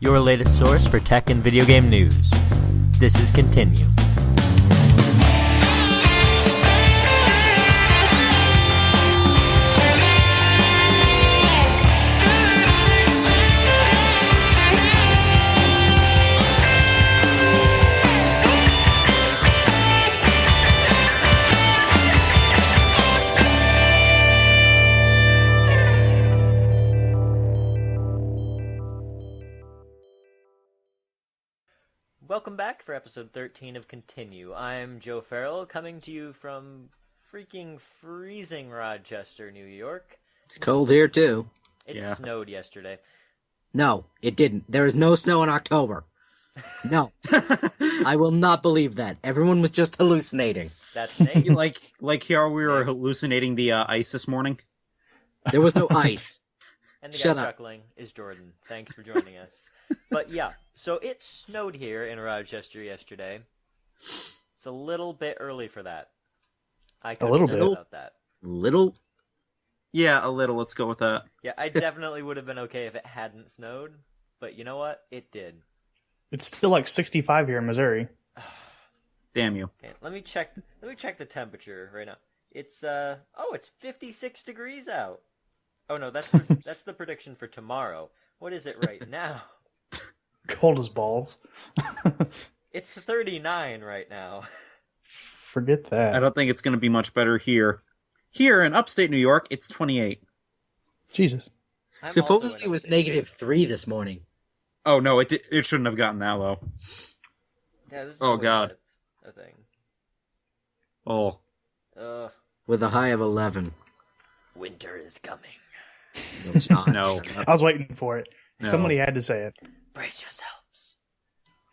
your latest source for tech and video game news. This is Continue. Welcome back for episode 13 of Continue. I'm Joe Farrell, coming to you from freaking freezing Rochester, New York. It's cold here, too. It snowed yesterday. No, it didn't. There is no snow in October. No. I will not believe that. Everyone was just hallucinating. That's Nate. like here we were hallucinating the ice this morning. There was no ice. And the guy chuckling is Jordan. Thanks for joining us. But yeah, so it snowed here in Rochester yesterday. It's a little bit early for that. A little bit about that. Little? Yeah, a little. Let's go with that. Yeah, I definitely would have been okay if it hadn't snowed. But you know what? It did. It's still like 65 here in Missouri. Damn you. Okay, let me check the temperature right now. It's it's 56 degrees out. Oh no, that's the prediction for tomorrow. What is it right now? Cold as balls. It's 39 right now. Forget that. I don't think it's going to be much better here. Here in upstate New York, it's 28. Jesus. Supposedly it was -3 this morning. Oh no, it shouldn't have gotten that low. Yeah, this is Oh God. A thing. Oh. With a high of 11. Winter is coming. No, it's not. No. I was waiting for it. No. Somebody had to say it. Brace yourselves.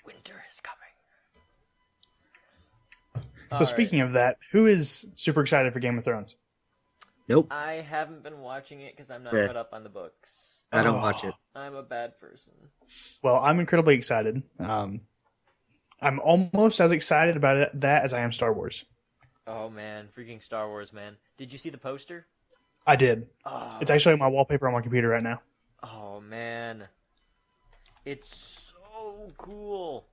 Winter is coming. So speaking of that, who is super excited for Game of Thrones? Nope. I haven't been watching it because I'm not Yeah. caught up on the books. I don't watch it. I'm a bad person. Well, I'm incredibly excited. I'm almost as excited about that as I am Star Wars. Oh man, freaking Star Wars, man. Did you see the poster? I did. Oh, It's actually my wallpaper on my computer right now. oh man. It's so cool.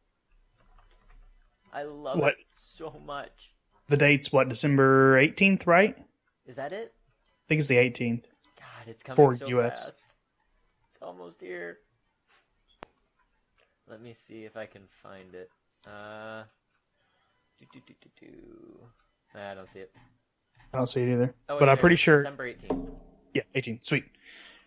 I love What? it so much. The date's, December 18th, right? Is that it? I think it's the 18th. God, it's coming For so US. fast. It's almost here. Let me see if I can find it. I don't see it. I don't see it either. Oh, But I'm there pretty it is. sure... December 18th. Yeah, 18th. Sweet.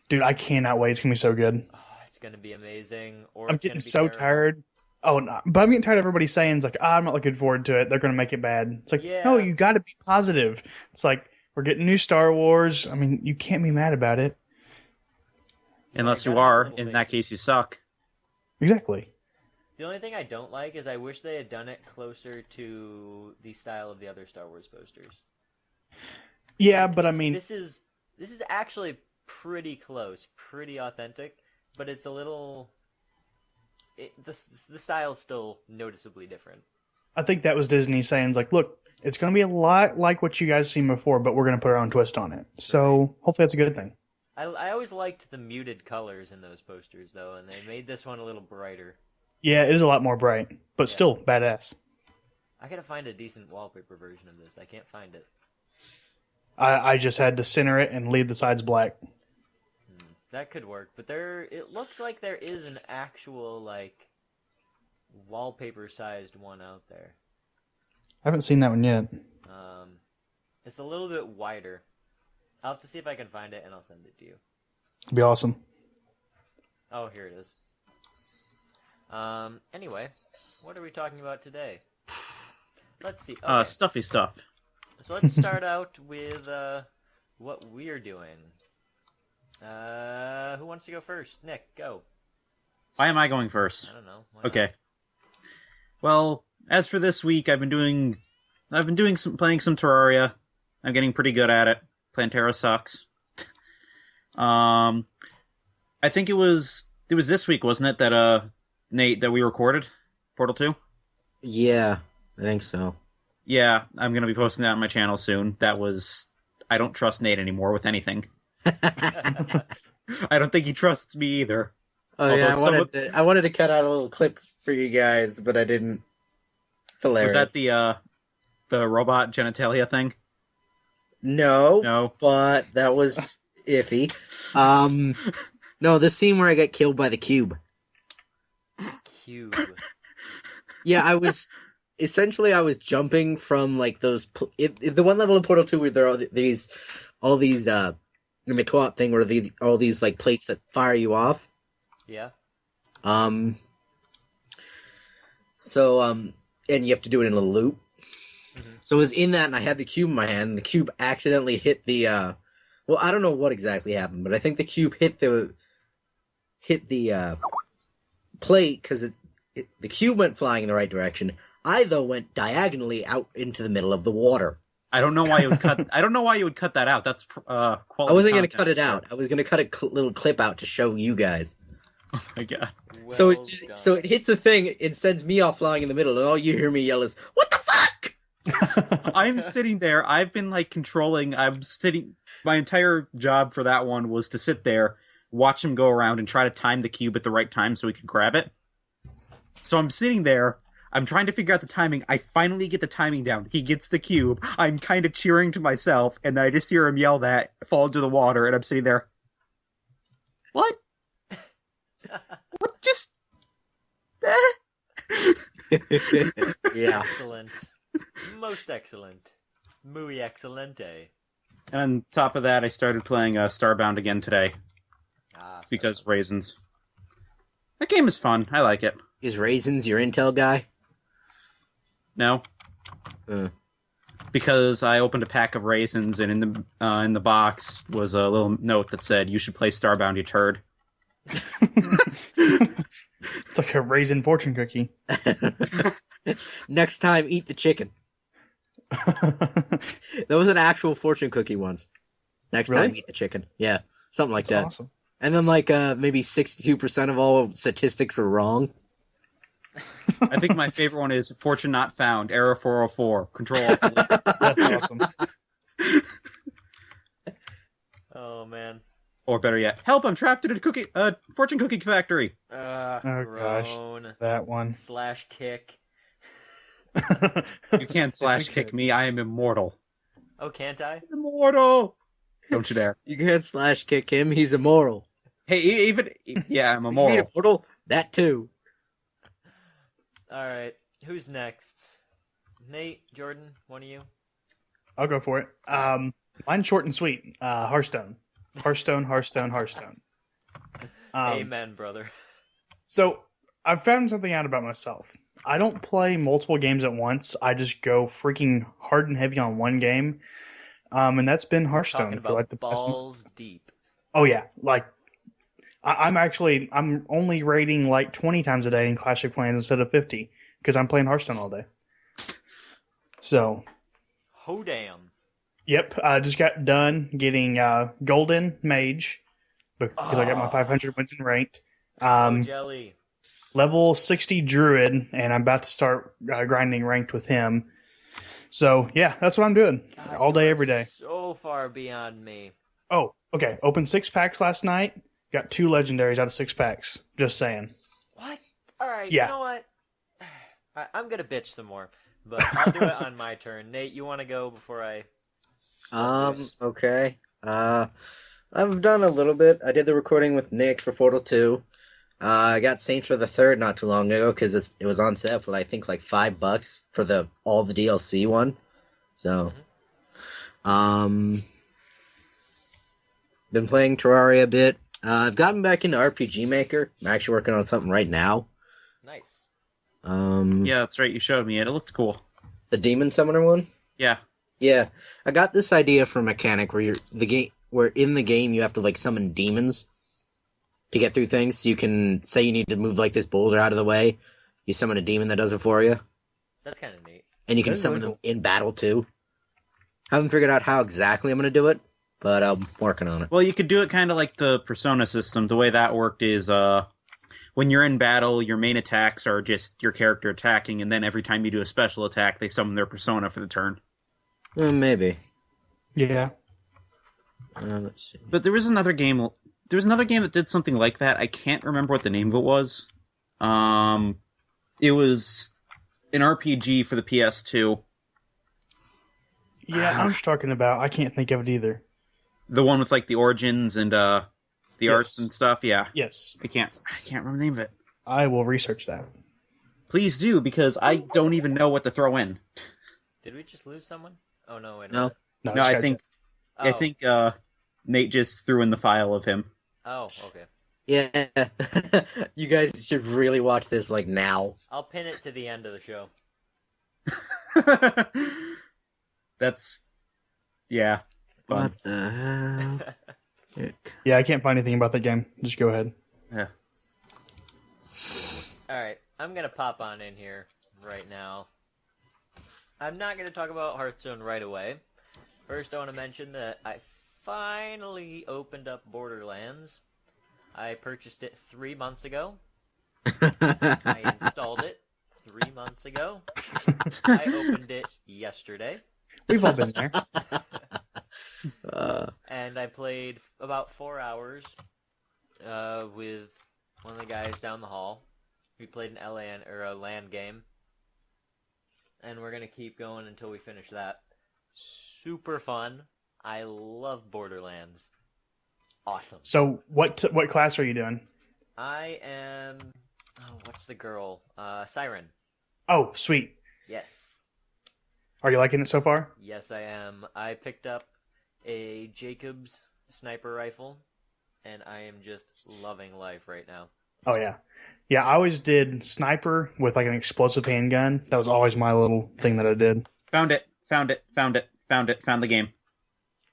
Dude, I cannot wait. It's going to be so good. Oh, it's going to be amazing. Or I'm it's getting gonna be so terrible. tired. Oh, no. But I'm getting tired of everybody saying, it's like, I'm not looking forward to it. They're going to make it bad. It's like, Yeah. no, you got to be positive. It's like, we're getting new Star Wars. I mean, you can't be mad about it. Unless I you got a are. little In bit. that case, you suck. Exactly. The only thing I don't like is I wish they had done it closer to the style of the other Star Wars posters. Yeah, but I mean, This is actually pretty close, pretty authentic, but it's a little... the style's still noticeably different. I think that was Disney saying, it's like, look, it's going to be a lot like what you guys have seen before, but we're going to put our own twist on it. So hopefully that's a good thing. I always liked the muted colors in those posters, though, and they made this one a little brighter. Yeah, it is a lot more bright, but still badass. I gotta find a decent wallpaper version of this. I can't find it. I just had to center it and leave the sides black. That could work, but it looks like there is an actual, like, wallpaper-sized one out there. I haven't seen that one yet. It's a little bit wider. I'll have to see if I can find it, and I'll send it to you. It'd be awesome. Oh, here it is. Anyway, what are we talking about today? Let's see. Okay. Stuffy stuff. So let's start out with what we're doing. Who wants to go first? Nick, go. Why am I going first? I don't know. Why not? Okay. Well, as for this week, I've been playing some Terraria. I'm getting pretty good at it. Plantera sucks. I think it was this week, wasn't it, that Nate, that we recorded Portal 2? Yeah, I think so. Yeah, I'm going to be posting that on my channel soon. I don't trust Nate anymore with anything. I don't think he trusts me either. Oh yeah, Although I wanted to cut out a little clip for you guys, but I didn't. It's hilarious. Was that the robot genitalia thing? No, No. but that was iffy. No, the scene where I got killed by the cube. Cube. Yeah, I was jumping from like those the one level of Portal 2 where there are all these in the co-op thing where all these like plates that fire you off. Yeah. So and you have to do it in a loop. Mm-hmm. So I was in that and I had the cube in my hand and the cube accidentally hit the well, I don't know what exactly happened, but I think the cube hit the plate because the cube went flying in the right direction. I though went diagonally out into the middle of the water. I don't know why you would cut. I don't know why you would cut that out. That's quality. I wasn't going to cut it out. I was going to cut a little clip out to show you guys. Oh my god! So it hits a thing. It sends me off flying in the middle, and all you hear me yell is "What the fuck!" I'm sitting there. I've been like controlling. I'm sitting. My entire job for that one was to sit there, watch him go around, and try to time the cube at the right time so we could grab it. So I'm sitting there. I'm trying to figure out the timing. I finally get the timing down. He gets the cube. I'm kind of cheering to myself, and then I just hear him yell that, fall into the water, and I'm sitting there. What? What just... Yeah. Excellent. Most excellent. Muy excelente. And on top of that, I started playing Starbound again today. Because raisins. That game is fun. I like it. Is Raisins your Intel guy? No. Because I opened a pack of raisins, and in the box was a little note that said, "You should play Starbound, you turd." It's like a raisin fortune cookie. Next time, eat the chicken. There was an actual fortune cookie once. Next time, eat the chicken. Yeah, something like that. Awesome. And then like maybe 62% of all statistics were wrong. I think my favorite one is Fortune Not Found, Error 404, Control Alt. That's awesome. Oh man. Or better yet, help! I'm trapped in a fortune cookie factory. Oh Groan. gosh, that one. Slash kick. You can't slash kick me. I am immortal. Oh, can't I? Immortal. Don't you dare. You can't slash kick him. He's immoral. Hey, I'm You mean immoral. immortal? That too. All right. Who's next? Nate, Jordan, one of you. I'll go for it. Mine's short and sweet. Hearthstone. Hearthstone. Amen, brother. So I've found something out about myself. I don't play multiple games at once. I just go freaking hard and heavy on one game. And that's been Hearthstone Talking for about like the past. balls deep. Oh yeah, like I'm only raiding like 20 times a day in Classic Clans instead of 50 because I'm playing Hearthstone all day. So, Ho damn. yep, I just got done getting Golden Mage because I got my 500 wins in ranked. Jelly. Level 60 Druid, and I'm about to start grinding ranked with him. So yeah, that's what I'm doing all day, every day. So far beyond me. Oh, okay. Opened 6 packs last night. Got 2 legendaries out of 6 packs. Just saying. What? All right. Yeah. You know what? I'm gonna bitch some more, but I'll do it on my turn. Nate, you want to go before I? Okay. I've done a little bit. I did the recording with Nick for Portal 2. I got Saints for the Third not too long ago because it was on sale for I think like $5 for all the DLC one. So, been playing Terraria a bit. I've gotten back into RPG Maker. I'm actually working on something right now. Nice. Yeah, that's right. You showed me it. It looked cool. The Demon Summoner one. Yeah. Yeah, I got this idea for a mechanic where where in the game you have to like summon demons to get through things. So you can say you need to move like this boulder out of the way. You summon a demon that does it for you. That's kind of neat. And you can summon them in battle too. Haven't figured out how exactly I'm going to do it, but I'm working on it. Well, you could do it kind of like the Persona system. The way that worked is when you're in battle, your main attacks are just your character attacking, and then every time you do a special attack, they summon their Persona for the turn. Maybe. Yeah. Let's see. But there was another game there was another game that did something like that. I can't remember what the name of it was. It was an RPG for the PS2. Yeah, I know what you're talking about. I can't think of it either. The one with like the origins and the arts and stuff. Yeah, Yes. I can't remember the name of it. I will research that. Please do, because I don't even know what to throw in. Did we just lose someone? Oh no, wait a No. minute. No, No, this I guy's- think Nate just threw in the file of him. Oh, okay. Yeah. You guys should really watch this like now. I'll pin it to the end of the show. That's yeah. Fun. What the hell? Yeah, I can't find anything about that game. Just go ahead. Yeah. Alright, I'm gonna pop on in here right now. I'm not gonna talk about Hearthstone right away. First, I want to mention that I finally opened up Borderlands. I purchased it 3 months ago. I installed it 3 months ago. I opened it yesterday. We've all been there. And I played about 4 hours with one of the guys down the hall. We played an LAN game. And we're going to keep going until we finish that. Super fun. I love Borderlands. Awesome. So, what class are you doing? I am... Oh, what's the girl? Siren. Oh, sweet. Yes. Are you liking it so far? Yes, I am. I picked up a Jacobs sniper rifle, and I am just loving life right now. Oh, yeah. Yeah, I always did sniper with like an explosive handgun. That was always my little thing that I did. Found it. Found the game.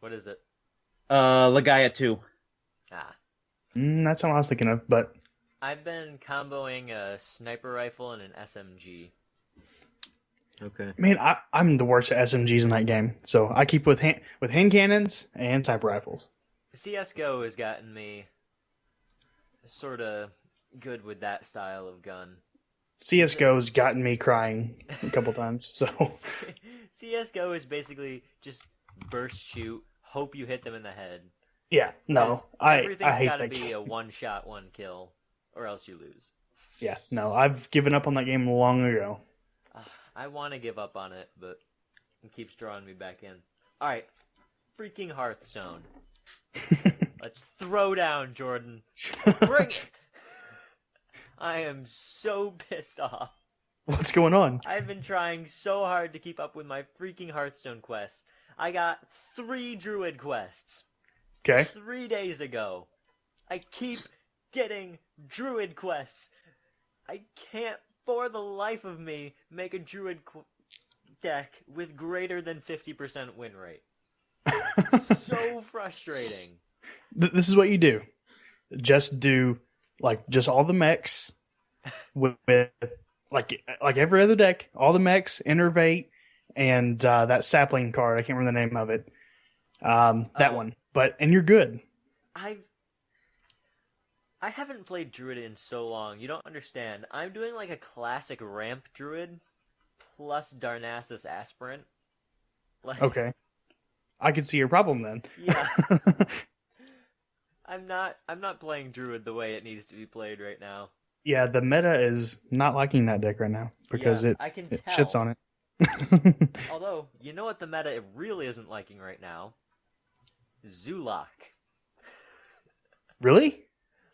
What is it? Legaia 2. Ah. That's not what I was thinking of, but I've been comboing a sniper rifle and an SMG. Okay. man, I'm the worst at SMGs in that game. So I keep with hand cannons and sniper rifles. CSGO has gotten me sort of good with that style of gun. CS:GO's gotten me crying a couple times. So CSGO is basically just burst shoot, hope you hit them in the head. yeah, no, I Everything's hate gotta that be game. a one shot, one kill, or else you lose. Yeah, no, I've given up on that game long ago. I want to give up on it, but it keeps drawing me back in. Alright, freaking Hearthstone. Let's throw down, Jordan. Bring it! I am so pissed off. What's going on? I've been trying so hard to keep up with my freaking Hearthstone quests. I got 3 Druid quests Okay, 3 days ago. I keep getting Druid quests. I can't, for the life of me, make a Druid deck with greater than 50% win rate. So frustrating. this is what you do. Just do just all the mechs with like every other deck. All the mechs, Innervate, and that sapling card. I can't remember the name of it. That one. And you're good. I haven't played Druid in so long. You don't understand. I'm doing like a classic ramp Druid plus Darnassus Aspirant. Like, Okay, I can see your problem then. yeah. I'm not playing Druid the way it needs to be played right now. Yeah, the meta is not liking that deck right now because Yeah, it I can it tell. shits on it. Although, you know what the meta it really isn't liking right now? Zulak. Really?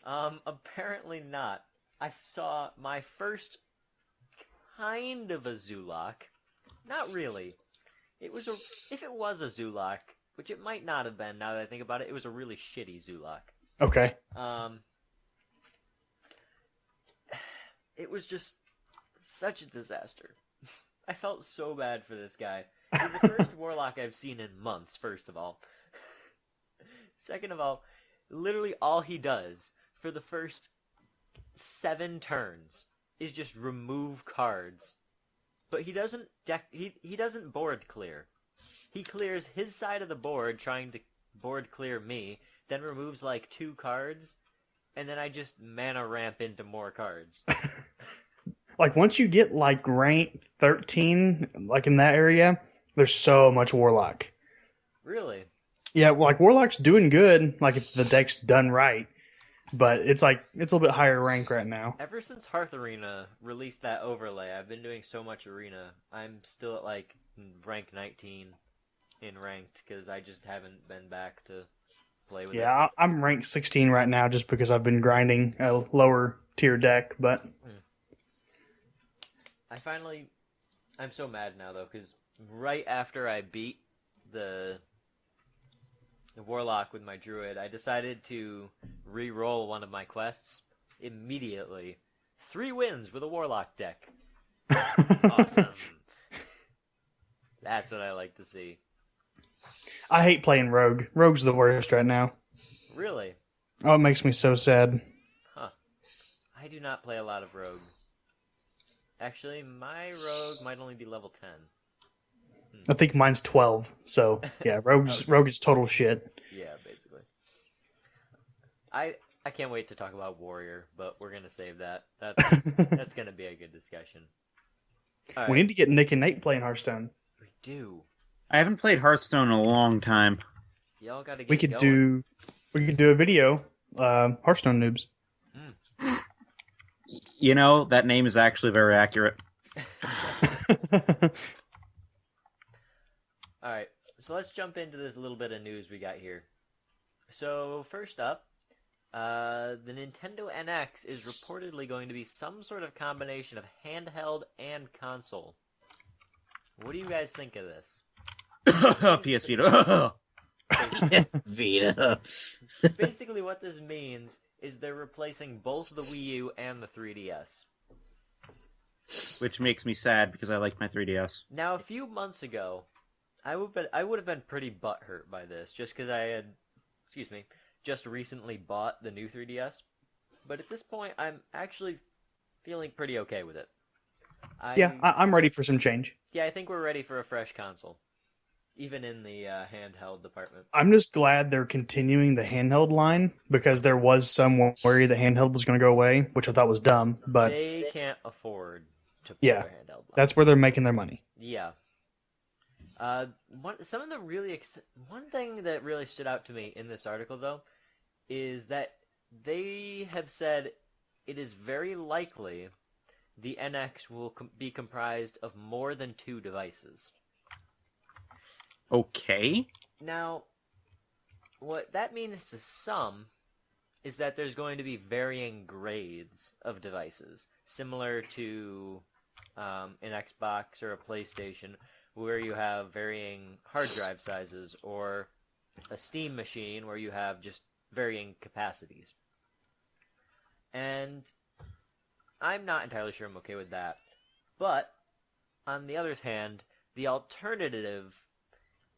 Apparently not. I saw my first kind of a Zulak. Not really. If it was a Zulak, which it might not have been now that I think about it, it was a really shitty Zulak. Okay. It was just such a disaster. I felt so bad for this guy. He's the first warlock I've seen in months, first of all. Second of all, literally all he does for the first 7 turns is just remove cards. But he doesn't he doesn't board clear. He clears his side of the board trying to board clear me, then removes like 2 cards, and then I just mana ramp into more cards. Like once you get like rank 13, like in that area, there's so much warlock. Really? Yeah, like warlock's doing good. Like if the deck's done right, but it's a little bit higher rank right now. Ever since Hearth Arena released that overlay, I've been doing so much Arena. I'm still at like rank 19 in ranked because I just haven't been back to play with it. Yeah, I'm ranked 16 right now just because I've been grinding a lower tier deck, but I'm so mad now though because right after I beat the Warlock with my Druid, I decided to re-roll one of my quests immediately. 3 wins with a Warlock deck. Awesome. That's what I like to see. I hate playing Rogue. Rogue's the worst right now. Really? Oh, it makes me so sad. Huh. I do not play a lot of Rogue. Actually, my Rogue might only be level 10. I think mine's 12, so yeah, Rogue is total shit. Yeah, basically. I can't wait to talk about Warrior, but we're gonna save that. That's gonna be a good discussion. All We right. need to get Nick and Nate playing Hearthstone. We do. I haven't played Hearthstone in a long time. Y'all gotta get We could going. do a video, Hearthstone noobs. You know, that name is actually very accurate. Alright, so let's jump into this little bit of news we got here. So, first up, the Nintendo NX is reportedly going to be some sort of combination of handheld and console. What do you guys think of this? PS Vita. Yes, Vita. Basically what this means is they're replacing both the Wii U and the 3DS. Which makes me sad because I like my 3DS. Now, a few months ago, I would have been pretty butthurt by this, just because I had, just recently bought the new 3DS. But at this point, I'm actually feeling pretty okay with it. I'm ready for some change. Yeah, I think we're ready for a fresh console, even in the handheld department. I'm just glad they're continuing the handheld line because there was some worry the handheld was going to go away, which I thought was dumb. But They can't afford to put Yeah, their handheld line. that's where they're making their money. Yeah. One thing that really stood out to me in this article, though, is that they have said it is very likely the NX will be comprised of more than 2 devices. Okay. Now, what that means to some is that there's going to be varying grades of devices, similar to an Xbox or a PlayStation, where you have varying hard drive sizes, or a Steam machine where you have just varying capacities. And I'm not entirely sure I'm okay with that. But, on the other hand, the alternative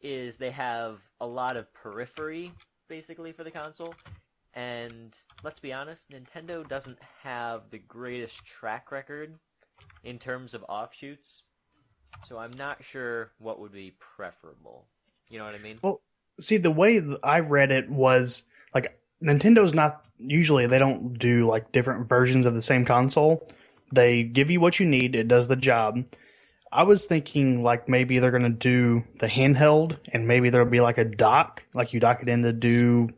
is they have a lot of periphery, basically, for the console. And, let's be honest, Nintendo doesn't have the greatest track record in terms of offshoots. So I'm not sure what would be preferable. You know what I mean? Well, see, the way that I read it was like Nintendo's not usually they don't do like different versions of the same console. They give you what you need, it does the job. I was thinking like maybe they're gonna do the handheld and maybe there'll be like a dock, like you dock it in to do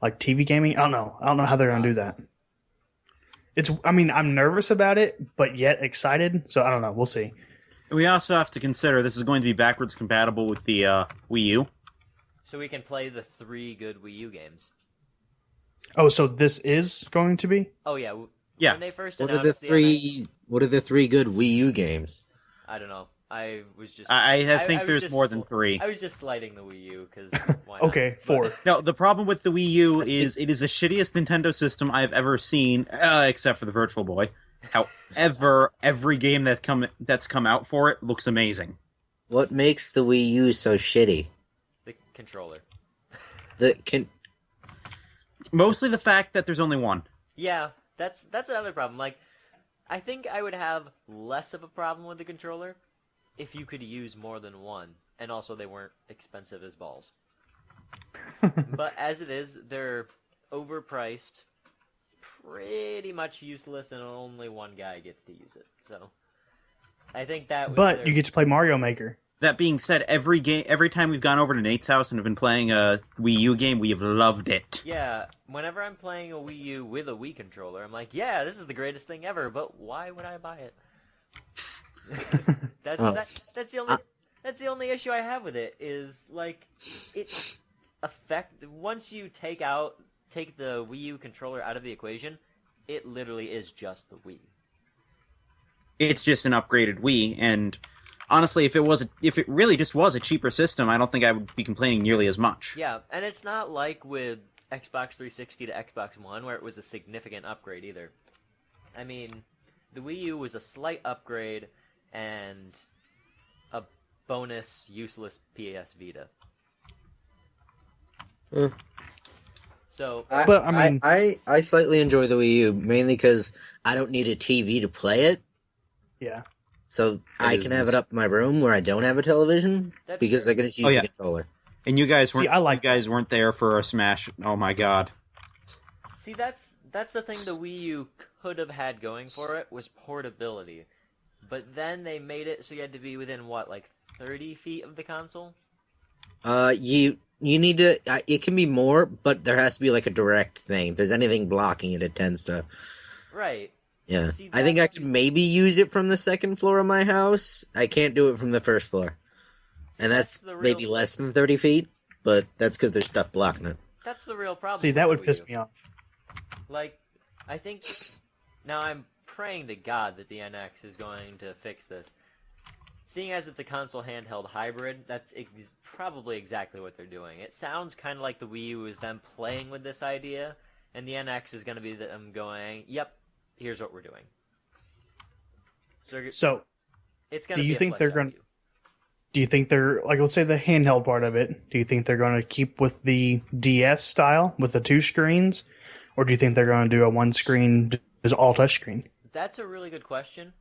like TV gaming. I don't know how they're gonna do that. I'm nervous about it, but yet excited. So I don't know. We'll see. We also have to consider this is going to be backwards compatible with the Wii U. So we can play the 3 good Wii U games. Oh, so this is going to be? Oh yeah. Yeah. When they first What are announced the the three? What are the 3 good Wii U games? I don't know. I was just. I think was there's just more than 3. I was just slighting the Wii U because why not? Okay, 4. No, the problem with the Wii U is it is the shittiest Nintendo system I've ever seen, except for the Virtual Boy. However, every game that's come out for it looks amazing. What makes the Wii U so shitty? The controller. Mostly the fact that there's only one. Yeah, that's another problem. Like, I think I would have less of a problem with the controller if you could use more than one, and also they weren't expensive as balls. But as it is, they're overpriced, pretty much useless, and only one guy gets to use it. So, I think that was But you get to play Mario Maker. That being said, every time we've gone over to Nate's house and have been playing a Wii U game, we have loved it. Yeah, whenever I'm playing a Wii U with a Wii controller, I'm like, yeah, this is the greatest thing ever, but why would I buy it? That's the only issue I have with it, is, like, once you take the Wii U controller out of the equation, it literally is just the Wii. It's just an upgraded Wii, and honestly, if it really just was a cheaper system, I don't think I would be complaining nearly as much. Yeah, and it's not like with Xbox 360 to Xbox One, where it was a significant upgrade either. I mean, the Wii U was a slight upgrade and a bonus useless PS Vita. So, But I mean- I slightly enjoy the Wii U mainly because I don't need a TV to play it, Yeah. so I can have it up in my room where I don't have a television That's because true. I can just use Oh, yeah. the controller. And you guys weren't. See, I like you guys weren't there for a Smash. Oh my god. see, that's the thing the Wii U could have had going for it, was portability. But then they made it so you had to be within, what, like 30 feet of the console? You need to. It can be more, but there has to be like a direct thing. If there's anything blocking it, it tends to. Right. Yeah, See, I think I that's- could maybe use it from the second floor of my house. I can't do it from the first floor, See, and that's the real, maybe less than 30 feet. But that's because there's stuff blocking it. That's the real problem. See, with that the would Wii piss U. me off. Like, I think... Now, I'm praying to God that the NX is going to fix this. Seeing as it's a console handheld hybrid, that's probably exactly what they're doing. It sounds kind of like the Wii U is them playing with this idea, and the NX is going to be them going, yep, here's what we're doing. So, it's going do to you be a think they're fleshed out gonna- view. do you think they're, like, let's say the handheld part of it, do you think they're going to keep with the DS style with the two screens? Or do you think they're going to do a one screen, just all touchscreen? That's a really good question,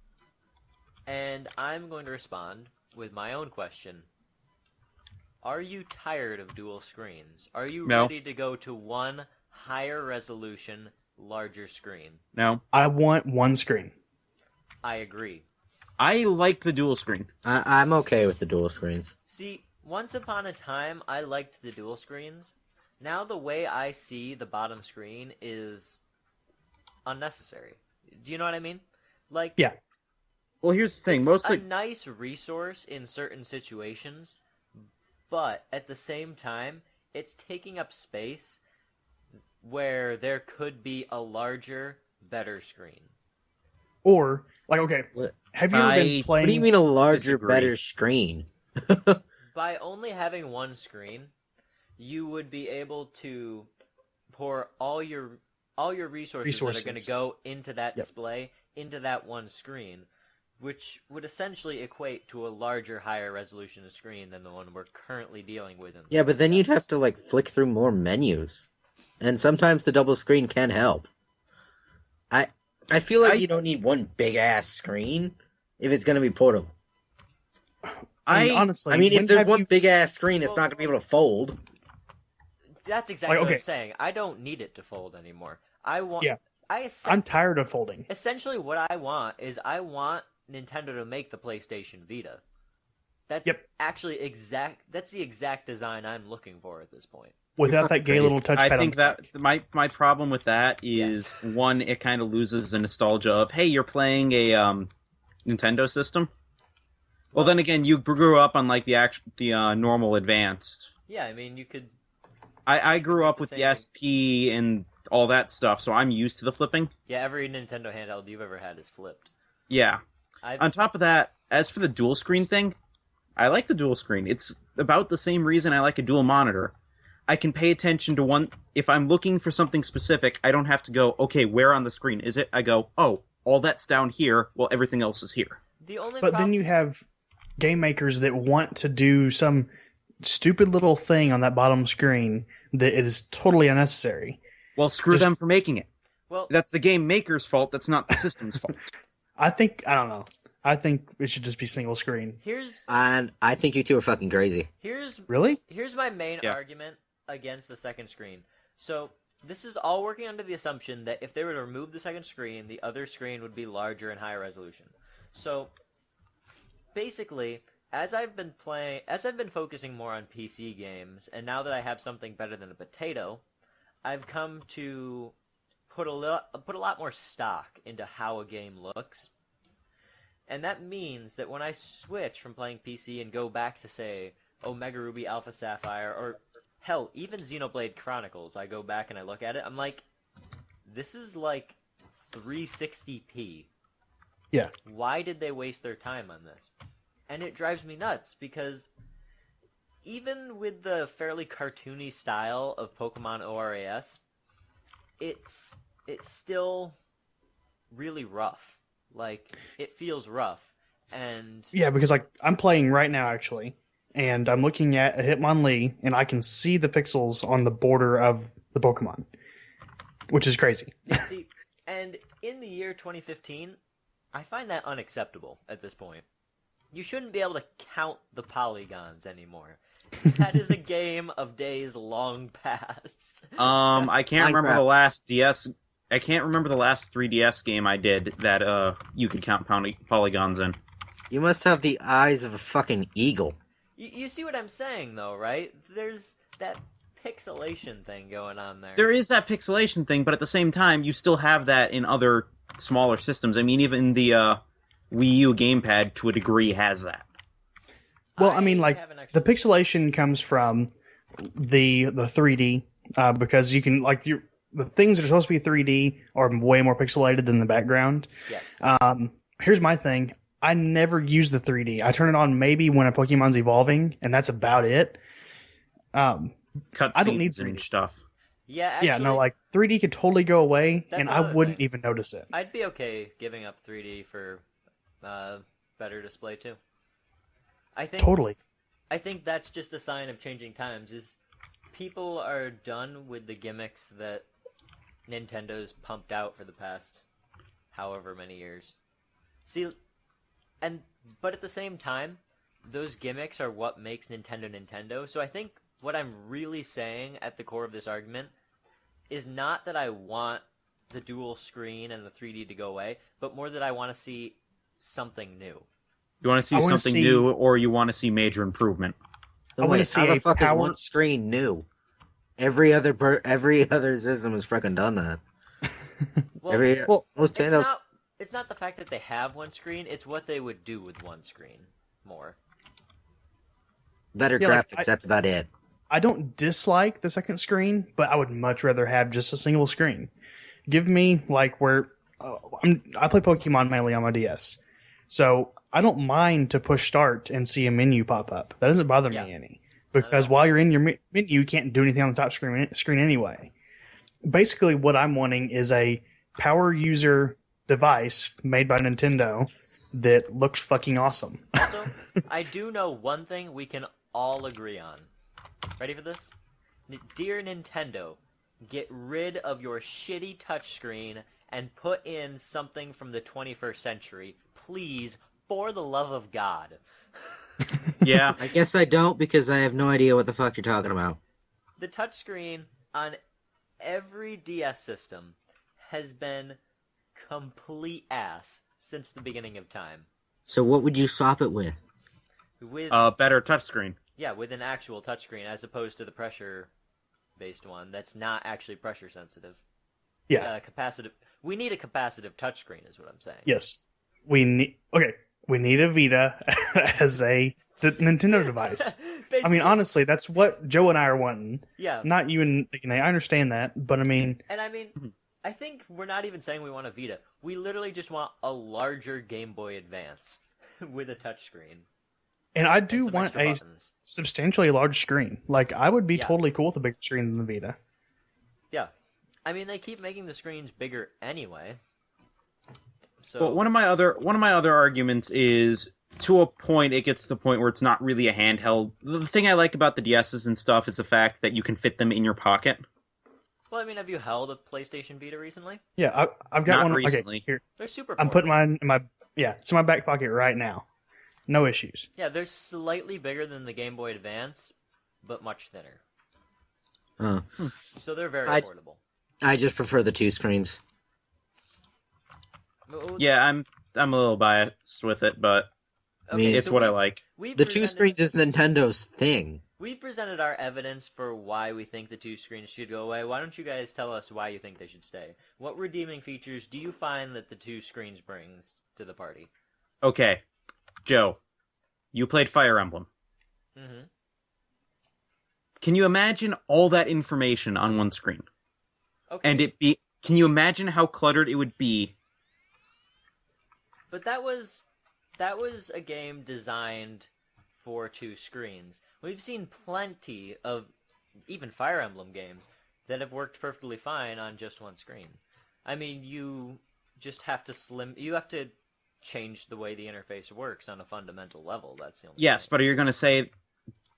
and I'm going to respond with my own question. Are you tired of dual screens? Are you No. ready to go to one higher resolution, larger screen? No, I want one screen. I agree. I like the dual screen. I'm okay with the dual screens. See, once upon a time, I liked the dual screens. Now the way I see the bottom screen is unnecessary. Do you know what I mean? Like, Yeah. Well, here's the thing. it's Mostly, a nice resource in certain situations, but at the same time, it's taking up space where there could be a larger, better screen. Or, like, okay, What? have you ever been I- playing? What do you mean a larger, Disagree. better screen? By only having one screen, you would be able to pour all your resources that are going to Resources. go into that Yep. display into that one screen, which would essentially equate to a larger, higher resolution screen than the one we're currently dealing with. Yeah, but then you'd have to like flick through more menus, and sometimes the double screen can help. I feel like you don't need one big ass screen if it's gonna be portable. I mean, honestly, I mean, if when there's have one you- big ass screen, it's not gonna be able to fold. That's exactly Like, what okay. I'm saying. I don't need it to fold anymore. I want. Yeah. I I'm tired of folding. essentially what I want is I want Nintendo to make the PlayStation Vita. That's Yep. actually that's the exact design I'm looking for at this point. Without that gay little touchpad. I on think the back. that my problem with that is one, it kind of loses the nostalgia of, hey, you're playing a Nintendo system. Well, then again, you grew up on like the normal advanced. Yeah, I mean you could. I grew up with the the same SP and all that stuff, so I'm used to the flipping. Yeah, every Nintendo handheld you've ever had is flipped. Yeah. I've, On top of that, as for the dual screen thing, I like the dual screen. It's about the same reason I like a dual monitor. I can pay attention to one. If I'm looking for something specific, I don't have to go, okay, where on the screen is it? I go, oh, all that's down here, while everything else is here. the only But problem, then you have game makers that want to do some stupid little thing on that bottom screen that it is totally unnecessary. Well, screw Just- them for making it. well, That's the game maker's fault. That's not the system's fault. I don't know. I think it should just be single screen. here's And I think you two are fucking crazy. Really? Here's my main Yeah. argument against the second screen. So, this is all working under the assumption that if they were to remove the second screen, the other screen would be larger and higher resolution. So, basically, as I've been focusing more on PC games, and now that I have something better than a potato, I've come to put a lot more stock into how a game looks. And that means that when I switch from playing PC and go back to, say, Omega Ruby Alpha Sapphire, or hell, even Xenoblade Chronicles, I go back and I look at it, I'm like, this is like 360p. Yeah. Why did they waste their time on this? And it drives me nuts, because even with the fairly cartoony style of Pokemon ORAS, it's still really rough. Like, it feels rough. And Yeah, because like I'm playing right now actually, and I'm looking at a Hitmonlee, and I can see the pixels on the border of the Pokemon, which is crazy. you see, and in the year 2015, I find that unacceptable at this point. You shouldn't be able to count the polygons anymore. That is a game of days long past. I can't remember Minecraft. the last DS. I can't remember the last 3DS game I did that you could count polygons in. You must have the eyes of a fucking eagle. You see what I'm saying, though, right? There's that pixelation thing going on there. There is that pixelation thing, but at the same time, you still have that in other smaller systems. I mean, even the Wii U gamepad, to a degree, has that. Well, I mean, like haven't actually- the pixelation comes from the 3D because you can like the things that are supposed to be 3D are way more pixelated than the background. Yes. Here's my thing. I never use the 3D. I turn it on maybe when a Pokemon's evolving, and that's about it. I don't need Cutscenes and 3D. stuff. Yeah, actually, Yeah, no, like 3D could totally go away, That's and another I wouldn't thing. even notice it. I'd be okay giving up 3D for better display, too. I think that's just a sign of changing times, is people are done with the gimmicks that Nintendo's pumped out for the past however many years. See, but at the same time, those gimmicks are what makes Nintendo Nintendo, so I think what I'm really saying at the core of this argument is not that I want the dual screen and the 3D to go away, but more that I want to see something new. You want to see I wanna something see- new, or you want to see major improvement? I wanna Wait, see how the a fuck is power- one screen new? Every other system has freaking done that. Well, Well, Most handhelds. it's not the fact that they have one screen, it's what they would do with one screen more. Better Yeah, like, graphics. That's about it. I don't dislike the second screen, but I would much rather have just a single screen. Give me like where I play Pokemon mainly on my DS, so I don't mind to push start and see a menu pop up. That doesn't bother Yeah. me any, because while you're in your menu, you can't do anything on the top screen anyway. Basically, what I'm wanting is a power user device made by Nintendo that looks fucking awesome. Also, I do know one thing we can all agree on. Ready for this? Dear Nintendo, get rid of your shitty touchscreen and put in something from the 21st century. Please, for the love of God. Yeah. I guess I don't because I have no idea what the fuck you're talking about. The touchscreen on every DS system has been complete ass since the beginning of time. So what would you swap it with? With Better touchscreen. Yeah, with an actual touchscreen as opposed to the pressure-based one that's not actually pressure sensitive. Yeah. Capacitive. We need a capacitive touchscreen, is what I'm saying. Yes, we need. Okay, we need a Vita as a Nintendo device. I mean, Basically, honestly, that's what Joe and I are wanting. yeah. Not you and Nick and I understand that, but I mean, And I mean, I think we're not even saying we want a Vita. We literally just want a larger Game Boy Advance with a touchscreen. and I and do some want extra a buttons. substantially large screen. Like, I would be Yeah. totally cool with a bigger screen than the Vita. Yeah. I mean, they keep making the screens bigger anyway. So, Well, one of my other arguments is, to a point, it gets to the point where it's not really a handheld. The thing I like about the DSs and stuff is the fact that you can fit them in your pocket. well, I mean, have you held a PlayStation Vita recently? Yeah, I've got Not one. recently. Okay, here They're super I'm putting portable. mine in my it's in my back pocket right now. No issues. Yeah, they're slightly bigger than the Game Boy Advance, but much thinner. Oh, So they're very I- portable. I just prefer the two screens. Well, Yeah, I'm a little biased with it, but mean, It's what I like. The two screens is Nintendo's thing. We presented our evidence for why we think the two screens should go away. Why don't you guys tell us why you think they should stay? What redeeming features do you find that the two screens brings to the party? Okay, Joe, you played Fire Emblem. Mm-hmm. Can you imagine all that information on one screen? Okay. And can you imagine how cluttered it would be? But that was a game designed for two screens. We've seen plenty of even Fire Emblem games that have worked perfectly fine on just one screen. I mean, you just have to change the way the interface works on a fundamental level. That's the only Yes, thing. but you're going to say...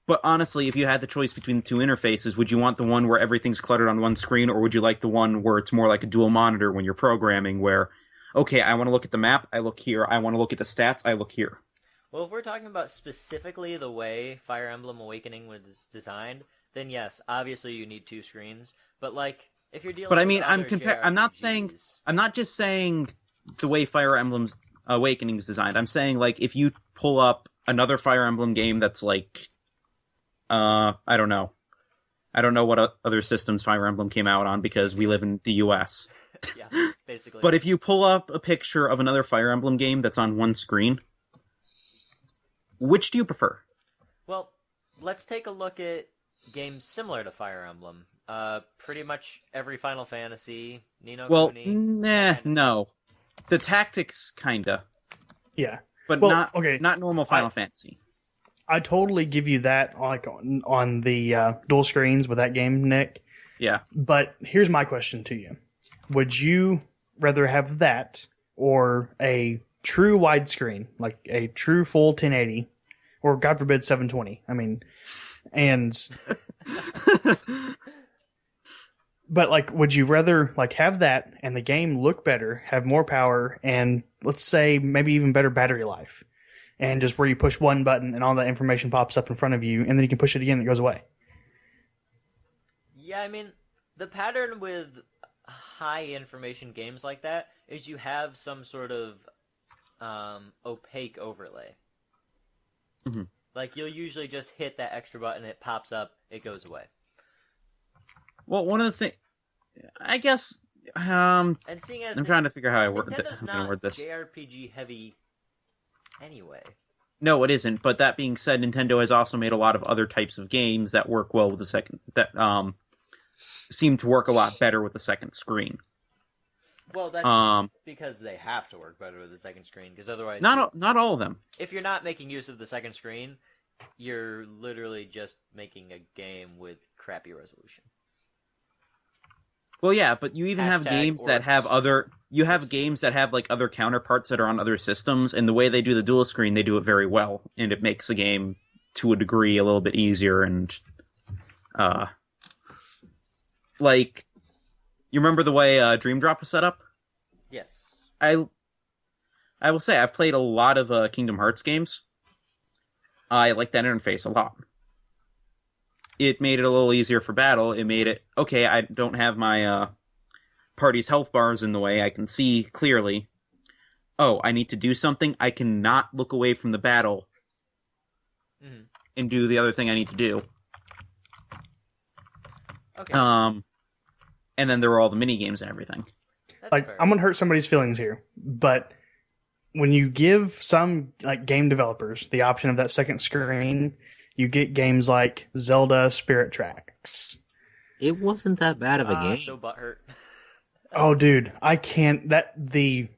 But honestly, if you had the choice between the two interfaces, would you want the one where everything's cluttered on one screen, or would you like the one where it's more like a dual monitor when you're programming, where, okay, I want to look at the map, I look here. I want to look at the stats, I look here. Well, if we're talking about specifically the way Fire Emblem Awakening was designed, then yes, obviously you need two screens. But like, if you're dealing But I with mean, other I'm not just saying the way Fire Emblem Awakening is designed. I'm saying, like, if you pull up another Fire Emblem game that's like, I don't know. I don't know what other systems Fire Emblem came out on because we live in the US. Yeah, basically. But if you pull up a picture of another Fire Emblem game that's on one screen, which do you prefer? Well, let's take a look at games similar to Fire Emblem. Pretty much every Final Fantasy, Ni no Well, Kuni. no. The tactics, kinda. Yeah. But Well, okay. not normal Final Fantasy. I totally give you that like on the dual screens with that game, Nick. Yeah. But here's my question to you. Would you rather have that or a true widescreen, like a true full 1080, or God forbid 720? I mean, and but like, would you rather like have that and the game look better, have more power, and let's say maybe even better battery life, and just where you push one button and all that information pops up in front of you, and then you can push it again and it goes away? Yeah, I mean, the pattern with high information games like that is you have some sort of opaque overlay. Mm-hmm. Like, you'll usually just hit that extra button, it pops up, it goes away. Well, one of the things... I guess... And seeing as I'm trying to figure out how I'm Nintendo's going to not word this. JRPG heavy anyway. No, it isn't. But that being said, Nintendo has also made a lot of other types of games that work well with the second... That seem to work a lot better with the second screen. Well, that's because they have to work better with the second screen, because otherwise... Not all of them. If you're not making use of the second screen, you're literally just making a game with crappy resolution. Well, yeah, but you even have games that have other... You have games that have, like, other counterparts that are on other systems, and the way they do the dual screen, they do it very well, and it makes the game, to a degree, a little bit easier, and... like... You remember the way Dream Drop was set up? Yes. I will say, I've played a lot of Kingdom Hearts games. I like that interface a lot. It made it a little easier for battle. It made it, okay, I don't have my party's health bars in the way. I can see clearly. Oh, I need to do something. I cannot look away from the battle and do the other thing I need to do. Okay. And then there were all the mini games and everything. That's Like, fair. I'm gonna hurt somebody's feelings here, but when you give some like game developers the option of that second screen, you get games like Zelda Spirit Tracks. It wasn't that bad of a game. So butthurt. Oh, dude, I can't. The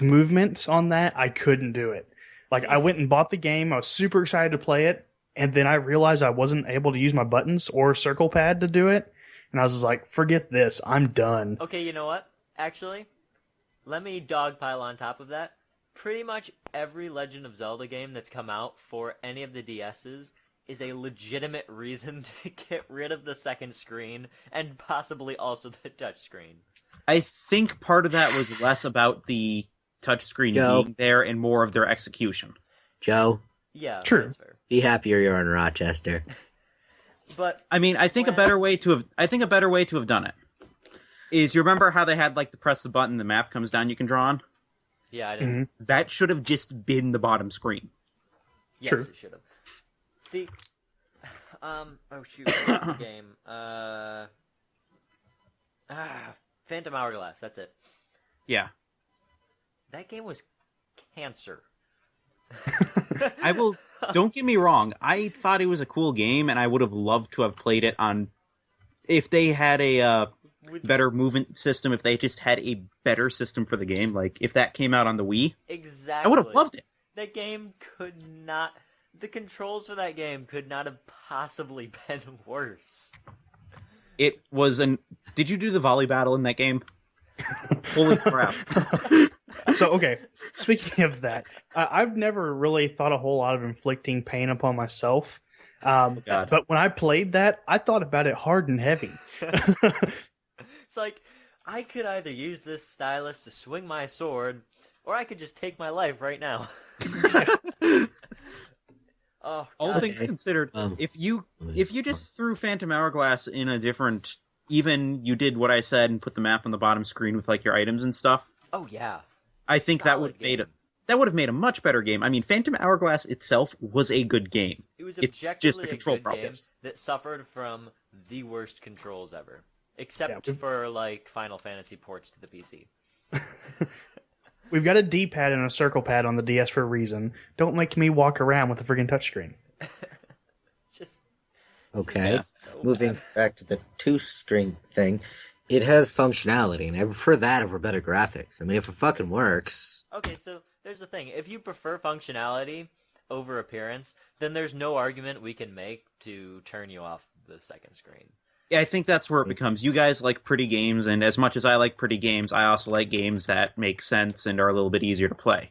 movements on that, I couldn't do it. Like, I went and bought the game. I was super excited to play it, and then I realized I wasn't able to use my buttons or circle pad to do it, and I was just like, "Forget this. I'm done." Okay, you know what? Actually, let me dogpile on top of that. Pretty much every Legend of Zelda game that's come out for any of the DSs is a legitimate reason to get rid of the second screen and possibly also the touch screen. I think part of that was less about the touchscreen Joe. being there and more of their execution. Joe, Yeah, True. that's fair. be happier you're in Rochester. But I mean, I think a better way to have done it is, you remember how they had like the press the button, the map comes down, you can draw on? yeah, I didn't. That should have just been the bottom screen. Yes, True. it should have. See, oh shoot, what's the game? Phantom Hourglass. That's it. Yeah. That game was cancer. I will. Don't get me wrong. I thought it was a cool game, and I would have loved to have played it on. If they had a better movement system, if they just had a better system for the game, like if that came out on the Wii, Exactly. I would have loved it. That game could not. The controls for that game could not have possibly been worse. It was an. Did you do the volley battle in that game? Holy crap! So, okay, speaking of that, I've never really thought a whole lot of inflicting pain upon myself. God. But when I played that, I thought about it hard and heavy. It's like, I could either use this stylus to swing my sword, or I could just take my life right now. Oh, All God. things considered, if you just threw Phantom Hourglass in a different, even you did what I said and put the map on the bottom screen with like your items and stuff, Oh, yeah. I think that would Solid have made game. that would have made a much better game. I mean, Phantom Hourglass itself was a good game. It was It's objectively just the control a good game problems. that suffered from the worst controls ever. Except Yeah. for, like, Final Fantasy ports to the PC. We've got a D-pad and a circle pad on the DS for a reason. Don't make me walk around with a friggin' touchscreen. Just Okay. Yeah. so Moving bad. back to the two-string thing, it has functionality, and I prefer that over better graphics. I mean, if it fucking works, Okay, so there's the thing. If you prefer functionality over appearance, then there's no argument we can make to turn you off the second screen. Yeah, I think that's where it becomes. You guys like pretty games, and as much as I like pretty games, I also like games that make sense and are a little bit easier to play.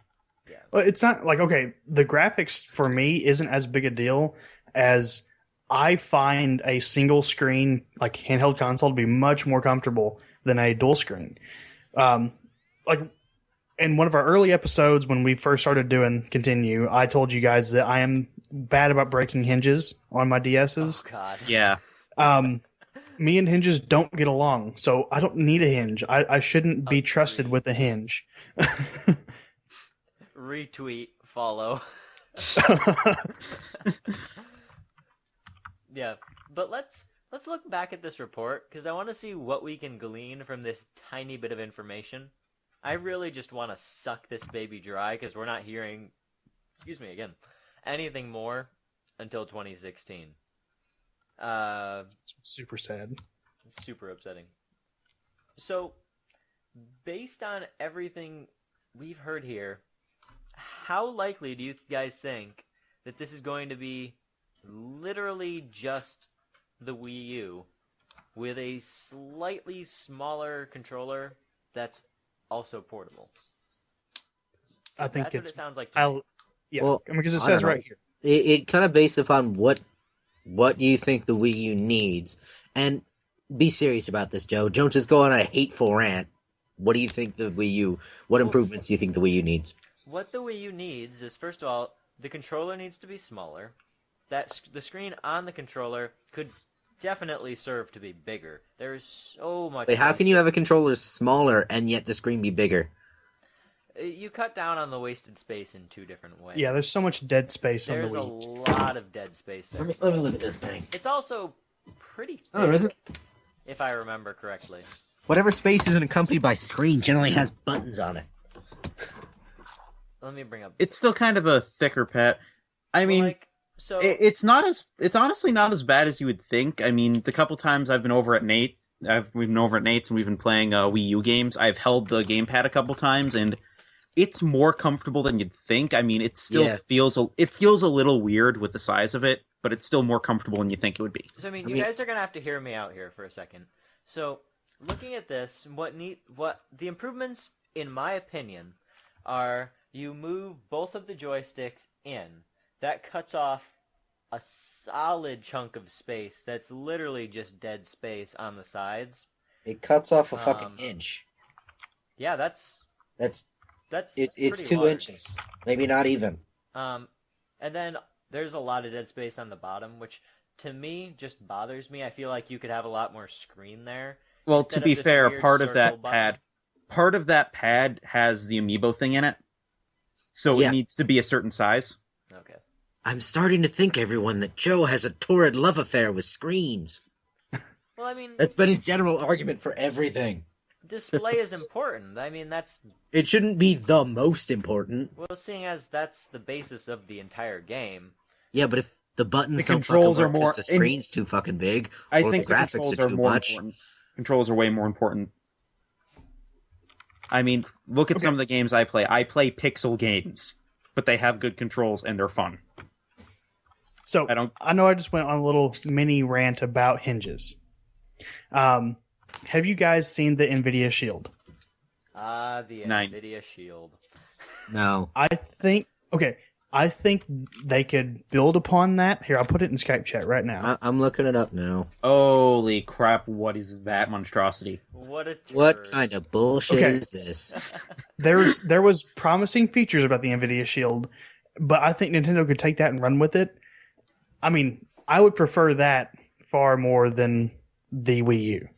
But it's not like, okay, the graphics for me isn't as big a deal as I find a single screen, like handheld console, to be much more comfortable than a dual screen. Like in one of our early episodes when we first started doing Continue, I told you guys that I am bad about breaking hinges on my DSs. Oh, God. Yeah, Me and hinges don't get along, so I don't need a hinge. I shouldn't be trusted Agreed. with a hinge. Retweet, follow. Yeah, but let's look back at this report, because I want to see what we can glean from this tiny bit of information. I really just want to suck this baby dry, because we're not hearing, excuse me again, anything more until 2016. Super sad. Super upsetting. So, based on everything we've heard here, how likely do you guys think that this is going to be literally just the Wii U with a slightly smaller controller that's also portable? I think That's what it's. it sounds like to me. Yeah, Well, because it I says don't know. right here. it kind of based upon what you think the Wii U needs. And be serious about this, Joe. Don't just go on a hateful rant. What do you think the Wii U, what improvements do you think the Wii U needs? What the Wii U needs is, first of all, the controller needs to be smaller. The screen on the controller could definitely serve to be bigger. There's so much. Wait, how can you have a controller smaller and yet the screen be bigger? You cut down on the wasted space in two different ways. Yeah, there's so much dead space on the There's a Wii. lot of dead space there. Let me look at this thing. It's also pretty thick, Oh, there isn't. if I remember correctly. Whatever space isn't accompanied by screen generally has buttons on it. Let me bring up. it's still kind of a thicker pet. I mean, like, so it's honestly not as bad as you would think. I mean, the couple times I've been over at we've been over at Nate's and we've been playing Wii U games. I've held the gamepad a couple times and it's more comfortable than you'd think. I mean, it still Yeah. feels a little weird with the size of it, but it's still more comfortable than you think it would be. So I mean, I you mean- guys are gonna have to hear me out here for a second. So, looking at this, what the improvements, in my opinion, are you move both of the joysticks in. That cuts off a solid chunk of space. That's literally just dead space on the sides. It cuts off a fucking Um, inch. Yeah, that's It's pretty 2 large. inches, maybe not even. And then there's a lot of dead space on the bottom, which to me just bothers me. I feel like you could have a lot more screen there. Well, Instead to of be this fair, weird part of circle that button. pad has the amiibo thing in it, so Yeah. it needs to be a certain size. Okay. I'm starting to think, everyone, that Joe has a torrid love affair with screens. Well, I mean, That's been his general argument for everything. display is important. I mean, that's It shouldn't be the most important. well, seeing as that's the basis of the entire game. Yeah, but if the buttons The don't fucking controls are work 'cause more- the screen's too fucking big, I or think the graphics controls are too more much. important. Controls are way more important. I mean, look at some of the games I play. I play pixel games, but they have good controls and they're fun. So I know I just went on a little mini rant about hinges. Have you guys seen the NVIDIA Shield? The Nine. NVIDIA Shield. No. I think they could build upon that. Here, I'll put it in Skype chat right now. I'm looking it up now. Holy crap, what is that monstrosity? What a turd. What kind of bullshit Okay. is this? There was promising features about the NVIDIA Shield, but I think Nintendo could take that and run with it. I mean, I would prefer that far more than the Wii U.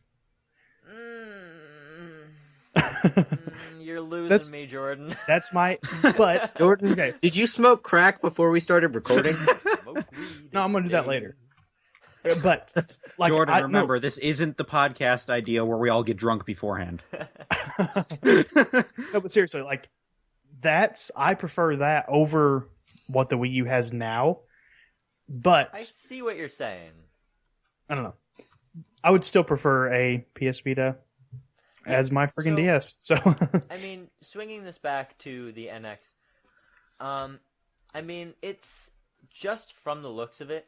You're losing That's- me, Jordan. That's my. But Jordan, okay, did you smoke crack before we started recording? Smoke weed no, I'm gonna do that every later. But like, Jordan, no, remember, this isn't the podcast idea where we all get drunk beforehand. No, but seriously, like I prefer that over what the Wii U has now. But I see what you're saying. I don't know. I would still prefer a PS Vita as my freaking So- DS. So I mean, swinging this back to the NX, I mean, it's just from the looks of it,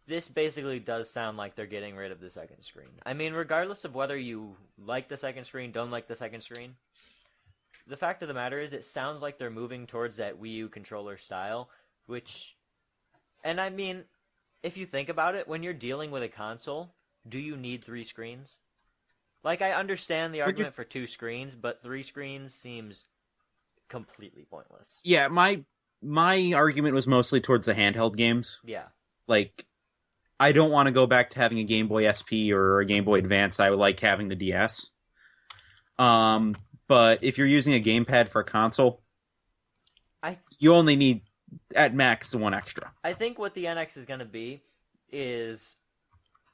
this basically does sound like they're getting rid of the second screen. I mean, regardless of whether you like the second screen, don't like the second screen, the fact of the matter is it sounds like they're moving towards that Wii U controller style, which, and I mean, if you think about it, when you're dealing with a console, do you need 3 screens? Like, I understand the argument for 2 screens, but 3 screens seems completely pointless. Yeah, my argument was mostly towards the handheld games. Yeah. Like, I don't want to go back to having a Game Boy SP or a Game Boy Advance. I would like having the DS. But if you're using a gamepad for a console, you only need, at max, 1 extra. I think what the NX is going to be is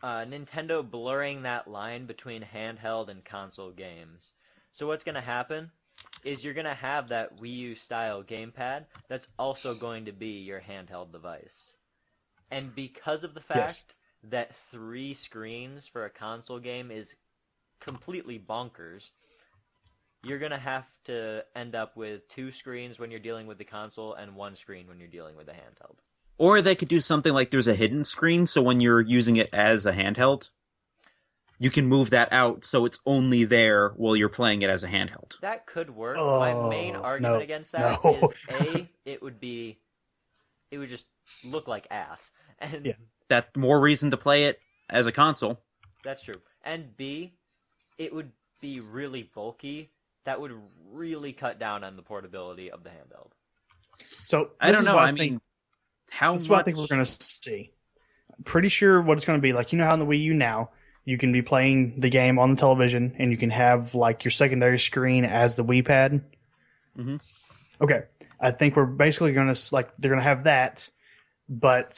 Nintendo blurring that line between handheld and console games. So what's going to happen is you're going to have that Wii U style gamepad that's also going to be your handheld device. And because of the fact that 3 screens for a console game is completely bonkers, you're going to have to end up with 2 screens when you're dealing with the console and 1 screen when you're dealing with the handheld. Or they could do something like there's a hidden screen, so when you're using it as a handheld, you can move that out so it's only there while you're playing it as a handheld. That could work. Oh, My main argument no, against that no. is it would just look like ass. And Yeah. That's more reason to play it as a console. that's true. And B, it would be really bulky. That would really cut down on the portability of the handheld. so I this don't is know. what I mean, how this is much? what I think we're going to see. I'm pretty sure what it's going to be like. You know how on the Wii U now you can be playing the game on the television and you can have like your secondary screen as the Wii pad. Mhm. Okay, I think we're basically going to they're going to have that, but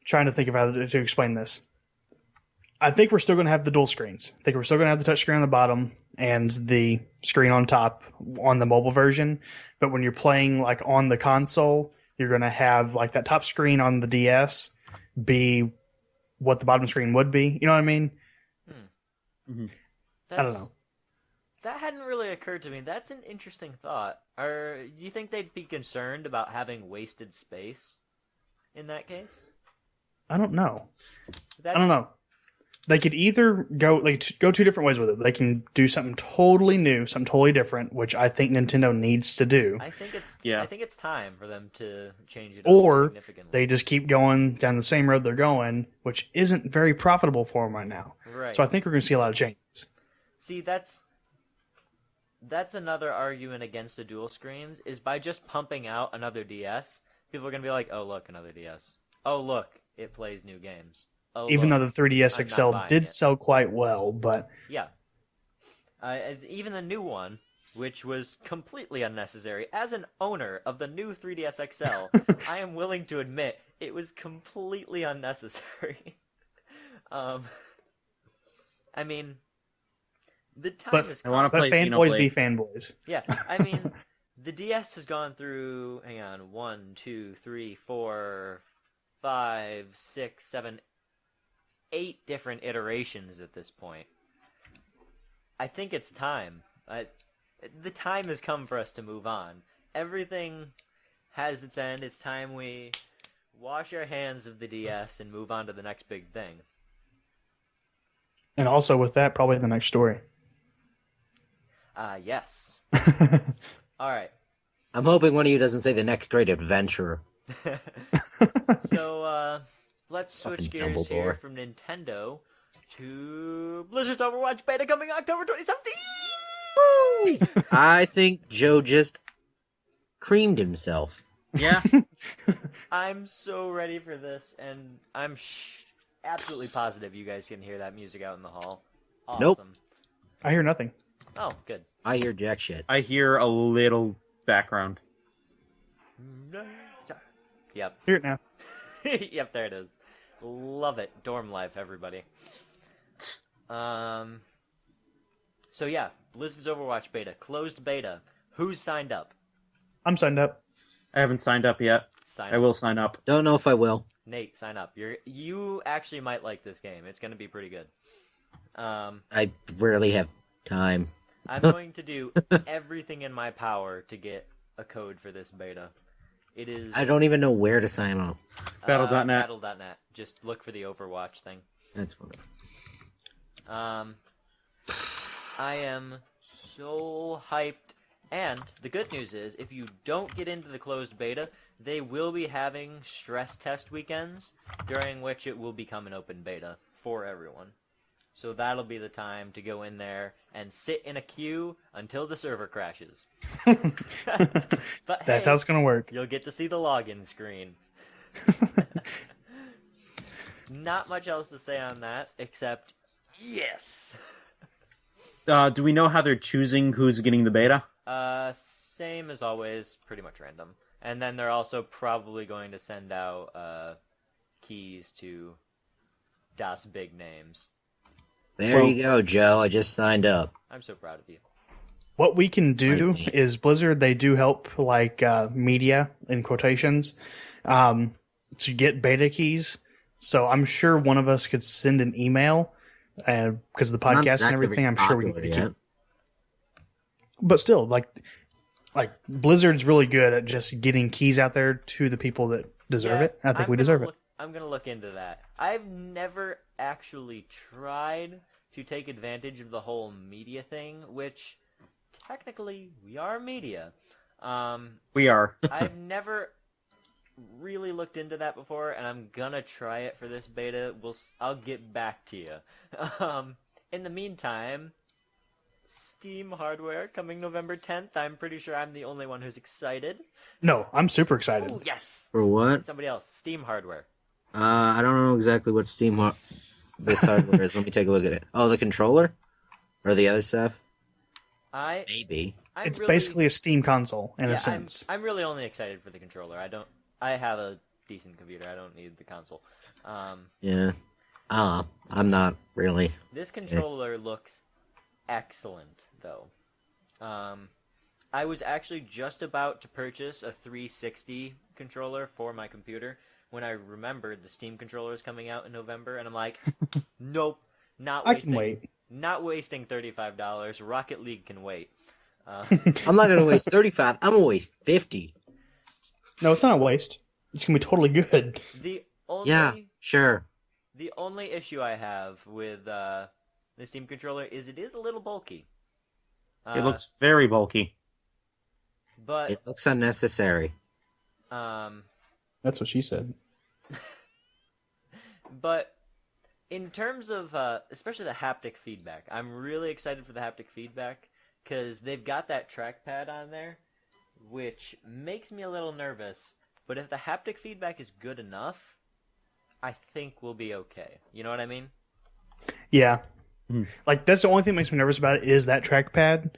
trying to think of how to explain this. I think we're still going to have the dual screens. I think we're still going to have the touch screen on the bottom and the screen on top on the mobile version. But when you're playing like on the console, you're going to have like that top screen on the DS be what the bottom screen would be. You know what I mean? I don't know. That hadn't really occurred to me. That's an interesting thought. Do you think they'd be concerned about having wasted space in that case? I don't know. That's, I don't know. They could either go go 2 different ways with it. They can do something totally new, something totally different, which I think Nintendo needs to do. I think it's Yeah. I think it's time for them to change it up Or significantly. they just keep going down the same road they're going, which isn't very profitable for them right now. Right. So I think we're going to see a lot of changes. See, that's another argument against the dual screens, is by just pumping out another DS, people are going to be like, oh, look, another DS. Oh, look, it plays new games. Oh, Even look, though the 3DS I'm not XL buying did it. sell quite well, but Yeah. Even the new one, which was completely unnecessary. As an owner of the new 3DS XL, I am willing to admit it was completely unnecessary. I mean, the time has I want to come. play But fanboys Xenoblade. be fanboys. Yeah, I mean, the DS has gone through, hang on, 1, 2, 3, 4, 5, 6, 7, 8 different iterations at this point. I think it's time. The time has come for us to move on. Everything has its end. It's time we wash our hands of the DS and move on to the next big thing. And also with that, probably the next story. Yes. Alright. I'm hoping one of you doesn't say the next great adventure. So, let's switch Fucking gears here Dumbledore. from Nintendo to Blizzard's Overwatch beta coming October 2017! I think Joe just creamed himself. Yeah. I'm so ready for this, and I'm absolutely positive you guys can hear that music out in the hall. Awesome. Nope. I hear nothing. Oh, good. I hear jack shit. I hear a little background. Yep. Hear it now. Yep, there it is. Love it. Dorm life, everybody. So yeah, Blizzard's Overwatch beta, closed beta. Who's signed up? I'm signed up. I haven't signed up yet. Sign I up. will sign up. Don't know if I will. Nate, sign up. You actually might like this game. It's going to be pretty good. I rarely have time. I'm going to do everything in my power to get a code for this beta. It is I don't even know where to sign up. Battle.net. Battle.net. Just look for the Overwatch thing. That's wonderful. I am so hyped. And the good news is, if you don't get into the closed beta, they will be having stress test weekends, during which it will become an open beta for everyone. So that'll be the time to go in there and sit in a queue until the server crashes. But That's hey, how it's going to work. you'll get to see the login screen. Not much else to say on that, except yes! Do we know how they're choosing who's getting the beta? Same as always, pretty much random. And then they're also probably going to send out, keys to Das big names. There Well- you go, Joe. I just signed up. I'm so proud of you. What we can do Right. is Blizzard, they do help like media in quotations to get beta keys. So I'm sure one of us could send an email because of the Not podcast and exactly everything. I'm sure we can popular get a key. yet. But still, like Blizzard's really good at just getting keys out there to the people that deserve Yeah, it. I think I'm we gonna deserve it. I'm gonna look into that. I've never actually tried to take advantage of the whole media thing, which technically we are media. We are. I've never really looked into that before, and I'm gonna try it for this beta. I'll get back to you. In the meantime, Steam hardware coming November 10th. I'm pretty sure I'm the only one who's excited. No, I'm super excited. Oh yes! For what? Somebody else. Steam hardware. I don't know exactly what this hardware is. Let me take a look at it. Oh, the controller? Or the other stuff? Maybe. I'm It's really, basically a Steam console in yeah, a sense. I'm really only excited for the controller. I have a decent computer. I don't need the console. Yeah. I'm not really. This controller looks excellent, though. I was actually just about to purchase a 360 controller for my computer when I remembered the Steam controller is coming out in November, and I'm like, nope, not I wasting. can wait. Not wasting $35. Rocket League can wait. I'm not gonna waste 35. I'm gonna waste 50. No, it's not a waste. It's gonna be totally good. The only Yeah, sure. the only issue I have with the Steam controller is it is a little bulky. It looks very bulky. but It looks unnecessary. That's what she said. But in terms of especially the haptic feedback, I'm really excited for the haptic feedback because they've got that trackpad on there, which makes me a little nervous. But if the haptic feedback is good enough, I think we'll be okay. You know what I mean? Yeah. Mhm. Like, that's the only thing that makes me nervous about it is that trackpad.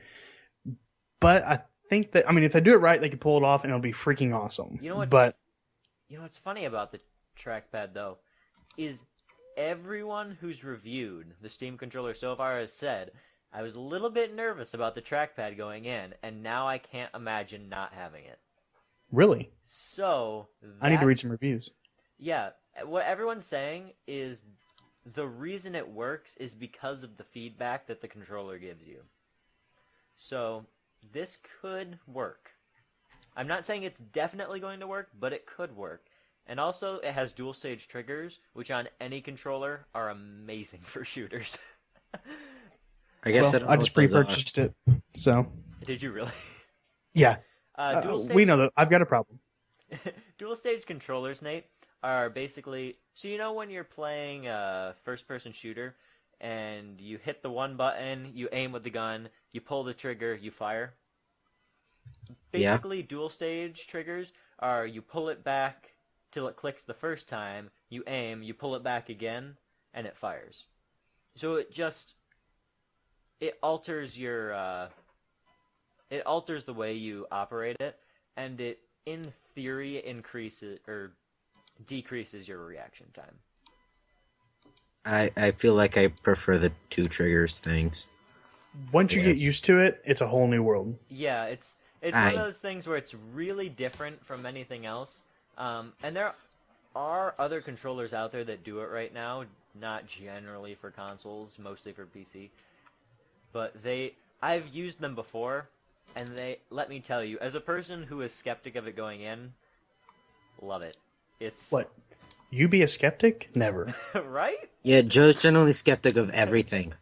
but I think that, I mean, if they do it right, they can pull it off and it'll be freaking awesome. You know what's, But you know what's funny about the trackpad, though, is everyone who's reviewed the Steam controller so far has said, I was a little bit nervous about the trackpad going in, and now I can't imagine not having it. really, So, I need to read that's- some reviews. Yeah, what everyone's saying is the reason it works is because of the feedback that the controller gives you. So, this could work. I'm not saying it's definitely going to work, but it could work. And also, it has dual-stage triggers, which on any controller are amazing for shooters. I guess Well, I don't I know just what those are. pre-purchased it, so Did you really? yeah. Dual-stage We know that I've got a problem. Dual-stage controllers, Nate, are basically... So you know when you're playing a first-person shooter, and you hit the one button, you aim with the gun, you pull the trigger, you fire? Yeah. Basically, dual-stage triggers are you pull it back till it clicks the first time, you aim, you pull it back again, and it fires. So it just... It alters your... It alters the way you operate it, and it, in theory, increases or decreases your reaction time. I feel like I prefer the two triggers things. Once you get Yes. used to it, it's a whole new world. Yeah, it's one of those things where it's really different from anything else. And there are other controllers out there that do it right now, not generally for consoles, mostly for PC. But I've used them before, and let me tell you, as a person who is skeptic of it going in, love it. It's... What? You be a skeptic? Never. Right? Yeah, Joe's generally skeptic of everything.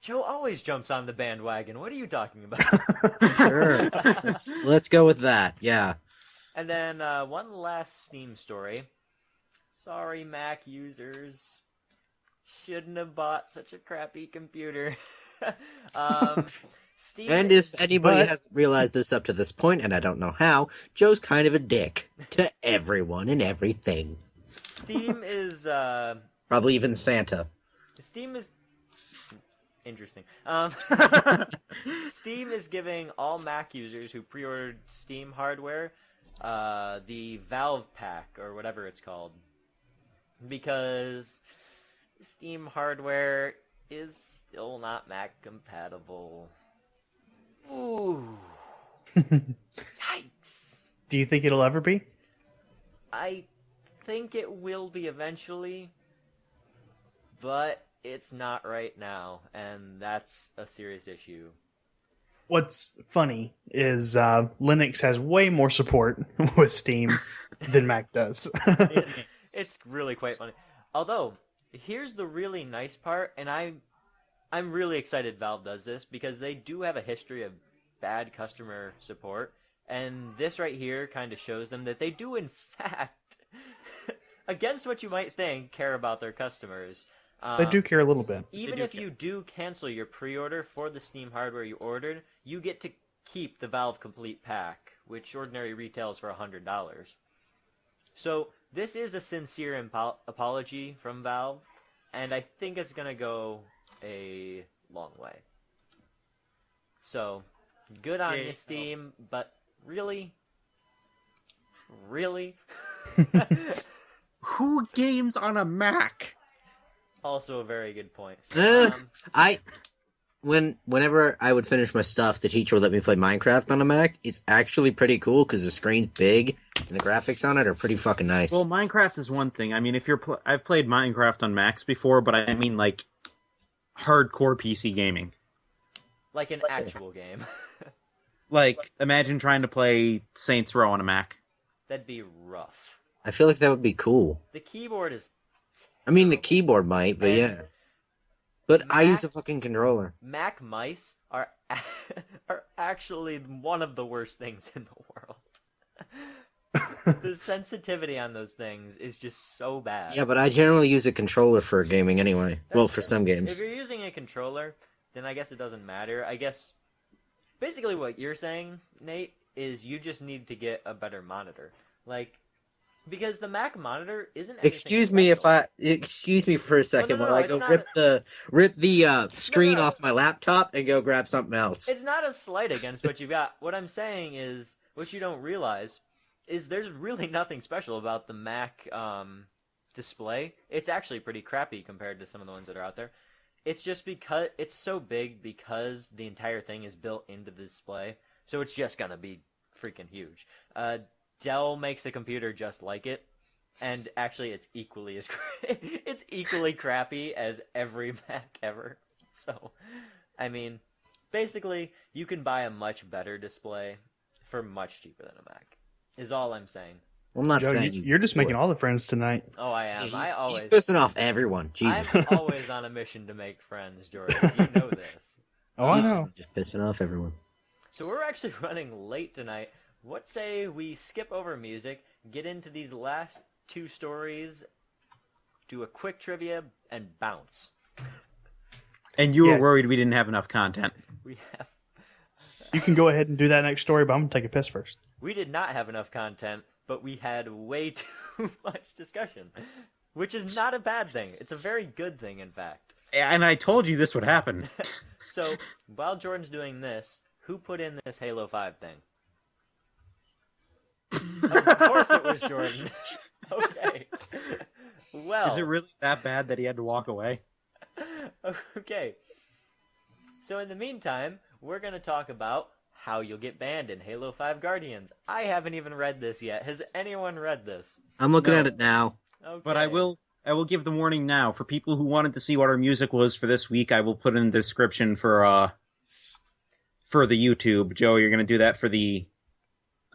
Joe always jumps on the bandwagon. What are you talking about? Sure. Let's go with that. Yeah. And then one last Steam story. Sorry, Mac users. Shouldn't have bought such a crappy computer. Steam... And if anybody But- hasn't realized this up to this point, and I don't know how, Joe's kind of a dick to everyone and everything. Steam is... Probably even Santa. Steam is... Interesting. Steam is giving all Mac users who pre-ordered Steam hardware the Valve Pack, or whatever it's called. Because Steam hardware is still not Mac compatible. Ooh. Yikes. Do you think it'll ever be? I think it will be eventually, but it's not right now, and that's a serious issue. What's funny is Linux has way more support with Steam than Mac does. It's really quite funny. Although, here's the really nice part, and I'm really excited Valve does this, because they do have a history of bad customer support, and this right here kind of shows them that they do, in fact, against what you might think, care about their customers. They do care a little bit. Even if you do cancel your pre-order for the Steam hardware you ordered, you get to keep the Valve Complete Pack, which ordinary retails for $100. So, this is a sincere apology from Valve, and I think it's going to go a long way. So, good on you, Steam, but really? Really? Who games on a Mac? Also a very good point. Whenever I would finish my stuff, the teacher would let me play Minecraft on a Mac. It's actually pretty cool because the screen's big and the graphics on it are pretty fucking nice. Well, Minecraft is one thing. I mean, if I've played Minecraft on Macs before, but I mean like hardcore PC gaming. Like an actual game. Like, imagine trying to play Saints Row on a Mac. That'd be rough. I feel like that would be cool. The keyboard is... I mean, the keyboard might, but And yeah. But I use a Macs- fucking controller. Mac mice are actually one of the worst things in the world. The sensitivity on those things is just so bad. Yeah, but I generally use a controller for gaming anyway. Well, for some If games. you're using a controller, then I guess it doesn't matter. I guess basically what you're saying, Nate, is you just need to get a better monitor. Like, Because the Mac monitor isn't anything Excuse me special. excuse me for a second no, while I it's go not rip the screen no. off my laptop and go grab something else. It's not a slight against what you've got. What I'm saying is, what you don't realize is there's really nothing special about the Mac display. It's actually pretty crappy compared to some of the ones that are out there. It's just because it's so big because the entire thing is built into the display, so it's just gonna be freaking huge. Dell makes a computer just like it, and actually it's equally as it's equally crappy as every Mac ever. So, I mean, basically, you can buy a much better display for much cheaper than a Mac. Is all I'm saying. I'm not Joe, saying you're just making all the friends tonight. Oh, I am. He's, I he's always. pissing off everyone. Jesus. I'm always on a mission to make friends, Jordan. You know this. Oh, I He's know. just pissing off everyone. So we're actually running late tonight. What say we skip over music, get into these last two stories, do a quick trivia, and bounce. And you Yeah. were worried we didn't have enough content. We have. You can go ahead and do that next story, but I'm going to take a piss first. We did not have enough content, but we had way too much discussion, which is not a bad thing. It's a very good thing, in fact. And I told you this would happen. So, while Jordan's doing this, who put in this Halo 5 thing? Of course it was Jordan. Okay. Well. Is it really that bad that he had to walk away? Okay. So in the meantime, we're going to talk about how you'll get banned in Halo 5 Guardians. I haven't even read this yet. Has anyone read this? I'm looking No. at it now. Okay. But I will give the warning now. For people who wanted to see what our music was for this week, I will put in the description for the YouTube. Joe, you're going to do that for the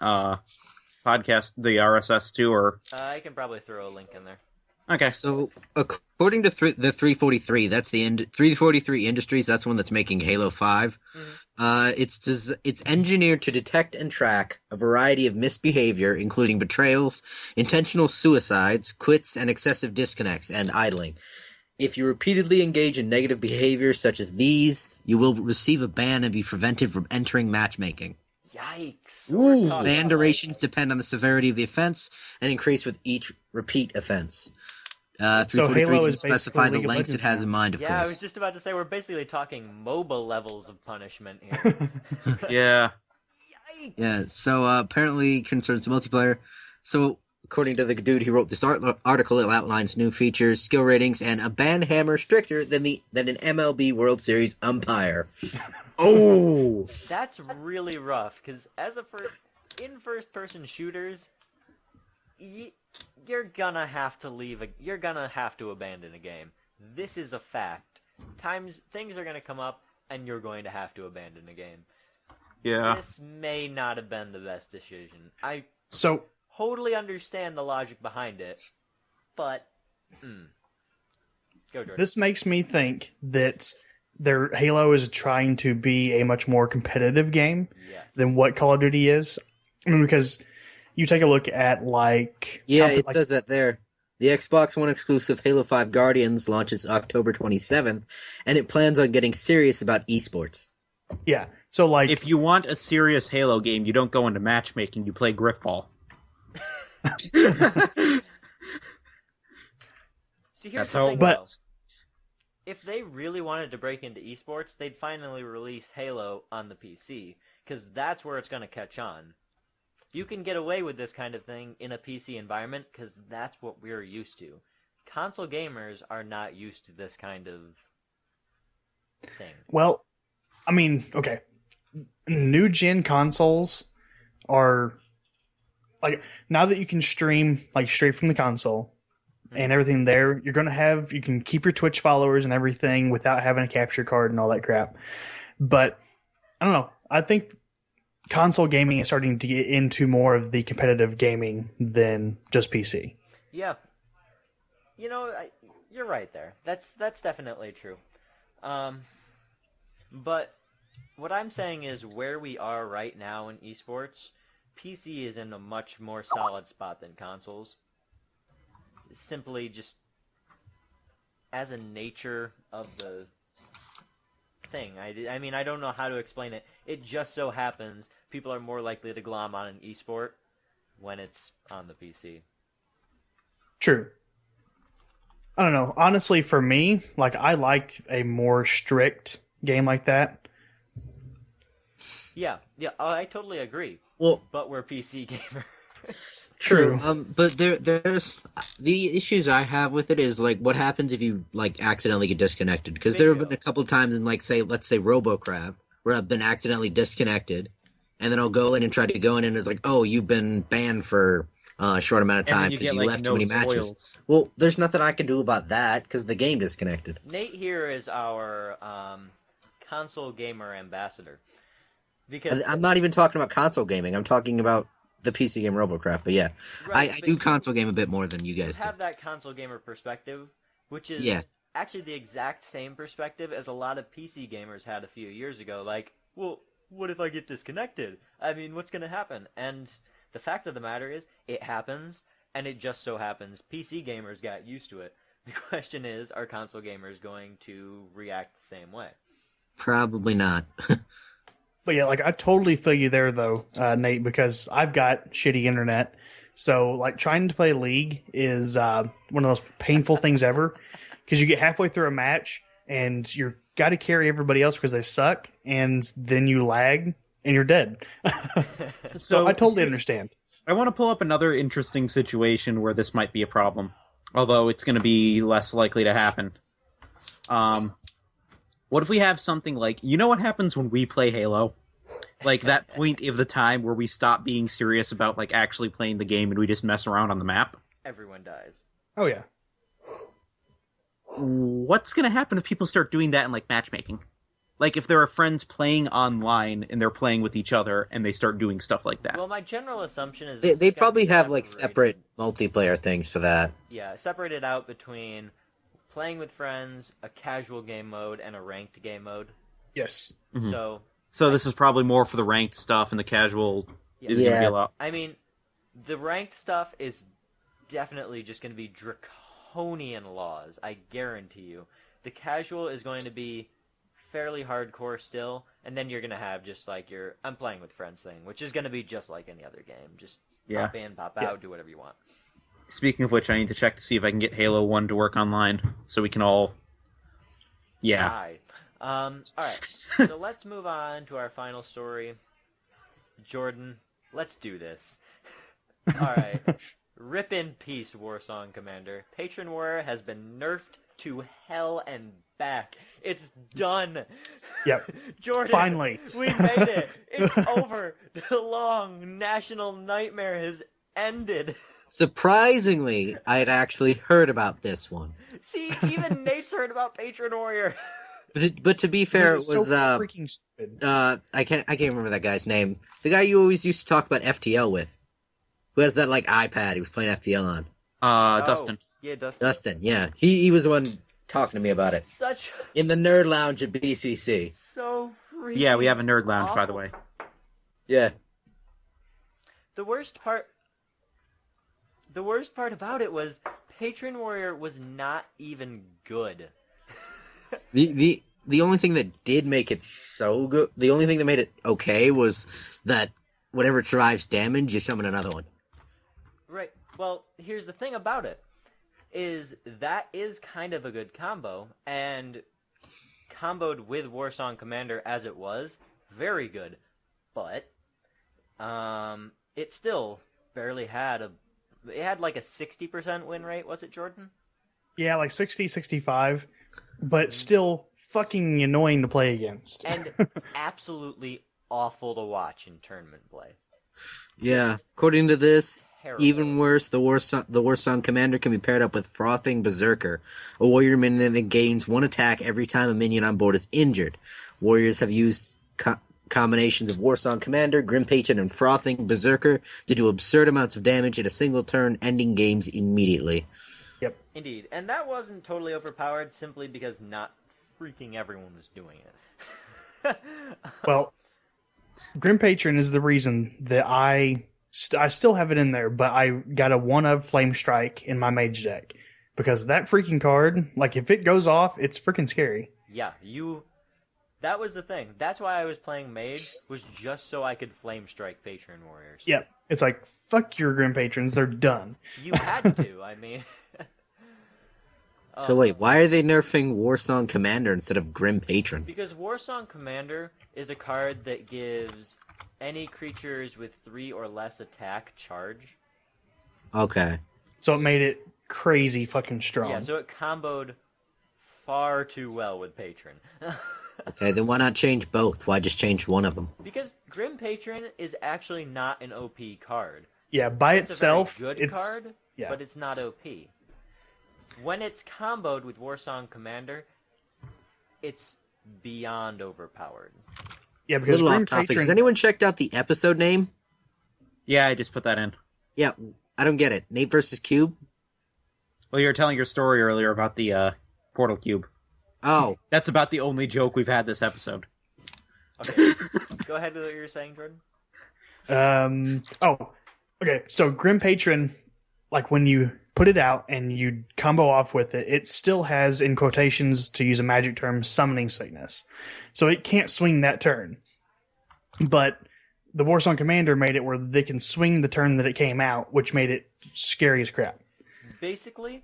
podcast, the RSS too, or... I can probably throw a link in there. Okay. So, according to the 343, that's the 343 Industries. That's the one that's making Halo 5. It's engineered to detect and track a variety of misbehavior, including betrayals, intentional suicides, quits, and excessive disconnects and idling. If you repeatedly engage in negative behavior such as these, you will receive a ban and be prevented from entering matchmaking. Yikes. We're talking Ban about, durations depend on the severity of the offense and increase with each repeat offense. 343 Halo can is specify basically the League of lengths it Legends has now. in mind, of Yeah, I course. was just about to say we're basically talking MOBA levels of punishment here. Yeah. Yikes. Yeah, so apparently concerns multiplayer. So, according to the dude who wrote this article, it outlines new features, skill ratings, and a ban hammer stricter than an MLB World Series umpire. Oh! That's really rough, because as in first-person shooters, you're gonna have to you're gonna have to abandon a game. This is a fact. Things are gonna come up, and you're going to have to abandon a game. Yeah. This may not have been the best decision. I So, totally understand the logic behind it, but... Go, Jordan. this makes me think that their Halo is trying to be a much more competitive game Yes. than what Call of Duty is. I mean, because you take a look at, like... Yeah, how- it like- says that there. The Xbox One exclusive Halo 5 Guardians launches October 27th, and it plans on getting serious about esports. Yeah, so, like... If you want a serious Halo game, you don't go into matchmaking, you play Griffball. See, here's That's the how thing, it But- though. If they really wanted to break into esports, they'd finally release Halo on the PC, because that's where it's going to catch on. You can get away with this kind of thing in a PC environment, because that's what we're used to. Console gamers are not used to this kind of thing. Well, I mean, okay. New gen consoles are like now that you can stream like straight from the console and everything there, you can keep your Twitch followers and everything without having a capture card and all that crap. But I don't know. I think console gaming is starting to get into more of the competitive gaming than just PC. Yeah. You know, you're right there. That's definitely true. But what I'm saying is where we are right now in esports, PC is in a much more solid spot than consoles. Simply just as a nature of the thing. I mean, I don't know how to explain it. It just so happens people are more likely to glom on an esport when it's on the PC. True. I don't know. Honestly, for me, like I liked a more strict game like that. Yeah, I totally agree. Well, But we're PC gamers. true. True. But there's the issues I have with it is like what happens if you like accidentally get disconnected? Because there have been a couple times in like let's say RoboCraft where I've been accidentally disconnected, and then I'll go in and try to go in and it's like, oh, you've been banned for a short amount of And then time you because get you like left no too many spoils. matches. Well, there's nothing I can do about that because the game disconnected. Nate here is our console gamer ambassador. Because I'm not even talking about console gaming. I'm talking about the PC game RoboCraft. But yeah, Right, I but do console game a bit more than you you guys do. have that console gamer perspective, which is Yeah. actually the exact same perspective as a lot of PC gamers had a few years ago. Like, well, what if I get disconnected? I mean, what's going to happen? And the fact of the matter is, it happens, and it just so happens PC gamers got used to it. The question is, are console gamers going to react the same way? Probably not. But yeah, like I totally feel you there though, Nate, because I've got shitty internet. So like trying to play League is one of the most painful things ever because you get halfway through a match and you're got to carry everybody else because they suck, and then you lag and you're dead. So I totally understand. I want to pull up another interesting situation where this might be a problem, although it's going to be less likely to happen. What if we have something like, you know what happens when we play Halo? Like that point of the time where we stop being serious about like actually playing the game and we just mess around on the map? Everyone dies. Oh yeah. What's going to happen if people start doing that in like matchmaking? Like if there are friends playing online and they're playing with each other and they start doing stuff like that. Well, my general assumption is They it's gotta probably be have like separated. separate multiplayer things for that. Yeah, separated out between playing with friends, a casual game mode, and a ranked game mode. Yes. Mhm. So, This is probably more for the ranked stuff, and the casual is going to be Yeah. a lot. I mean, the ranked stuff is definitely just going to be draconian laws, I guarantee you. The casual is going to be fairly hardcore still, and then you're going to have just like your I'm playing with friends thing, which is going to be just like any other game. Just Yeah. pop in, pop out, do whatever you want. Speaking of which, I need to check to see if I can get Halo 1 to work online, so we can all... Yeah. Hi. Alright, so let's move on to our final story. Jordan, let's do this. Alright. Rip in peace, Warsong Commander. Patron Warrior has been nerfed to hell and back. It's done. Yep. Jordan, Finally. we made it. It's over. The long national nightmare has ended. Surprisingly, I had actually heard about this one. See, even Nate's heard about Patron Warrior. But to be fair, it This is was so freaking stupid. I can't remember that guy's name. The guy you always used to talk about FTL with, who has that like iPad he was playing FTL on. Dustin. Yeah, Dustin. Dustin, yeah, he was the one talking to me about it Such in the Nerd Lounge at BCC. so freaking Yeah, we have a nerd lounge, by the awful. way. Yeah, The worst part about it was Patron Warrior was not even good. the only thing that did make it so good, the only thing that made it okay was that whenever it survives damage, you summon another one. Right. Well, here's the thing about it, is that is kind of a good combo, and comboed with Warsong Commander as it was, very good. But, it still barely had it had like a 60% win rate, was it, Jordan? Yeah, like 60, 65, but still fucking annoying to play against. And absolutely awful to watch in tournament play. Yeah, according to this, Terrible. even worse, the Warsong Commander can be paired up with Frothing Berserker, a warrior minion that gains one attack every time a minion on board is injured. Warriors have used combinations of Warsong Commander, Grim Patron, and Frothing Berserker to do absurd amounts of damage in a single turn, ending games immediately. Yep. Indeed. And that wasn't totally overpowered simply because not freaking everyone was doing it. Well, Grim Patron is the reason that I still have it in there, but I got a one of Flame Strike in my mage deck. Because that freaking card, like if it goes off, it's freaking scary. Yeah, you That was the thing. That's why I was playing Mage, was just so I could flame strike Patron Warriors. Yep. It's like, fuck your Grim Patrons, they're done. You had to, I mean. So wait, why are they nerfing Warsong Commander instead of Grim Patron? Because Warsong Commander is a card that gives any creatures with 3 or less attack charge. Okay. So it made it crazy fucking strong. Yeah, so it comboed far too well with Patron. Okay, then why not change both? Why just change one of them? Because Grim Patron is actually not an OP card. Yeah, by It's itself, a very good it's card, yeah. but it's not OP. When it's comboed with Warsong Commander, it's beyond overpowered. Yeah, A because little Grim off topic. Patron. Has anyone checked out the episode name? Yeah, I just put that in. Yeah, I don't get it. Nate versus Cube? Well, you were telling your story earlier about the Portal Cube. Oh, That's about the only joke we've had this episode. Okay, go ahead with what you were saying, Jordan. Oh, okay. So Grim Patron, like when you put it out and you combo off with it, it still has, in quotations, to use a magic term, summoning sickness. So it can't swing that turn. But the Warsong Commander made it where they can swing the turn that it came out, which made it scary as crap. Basically,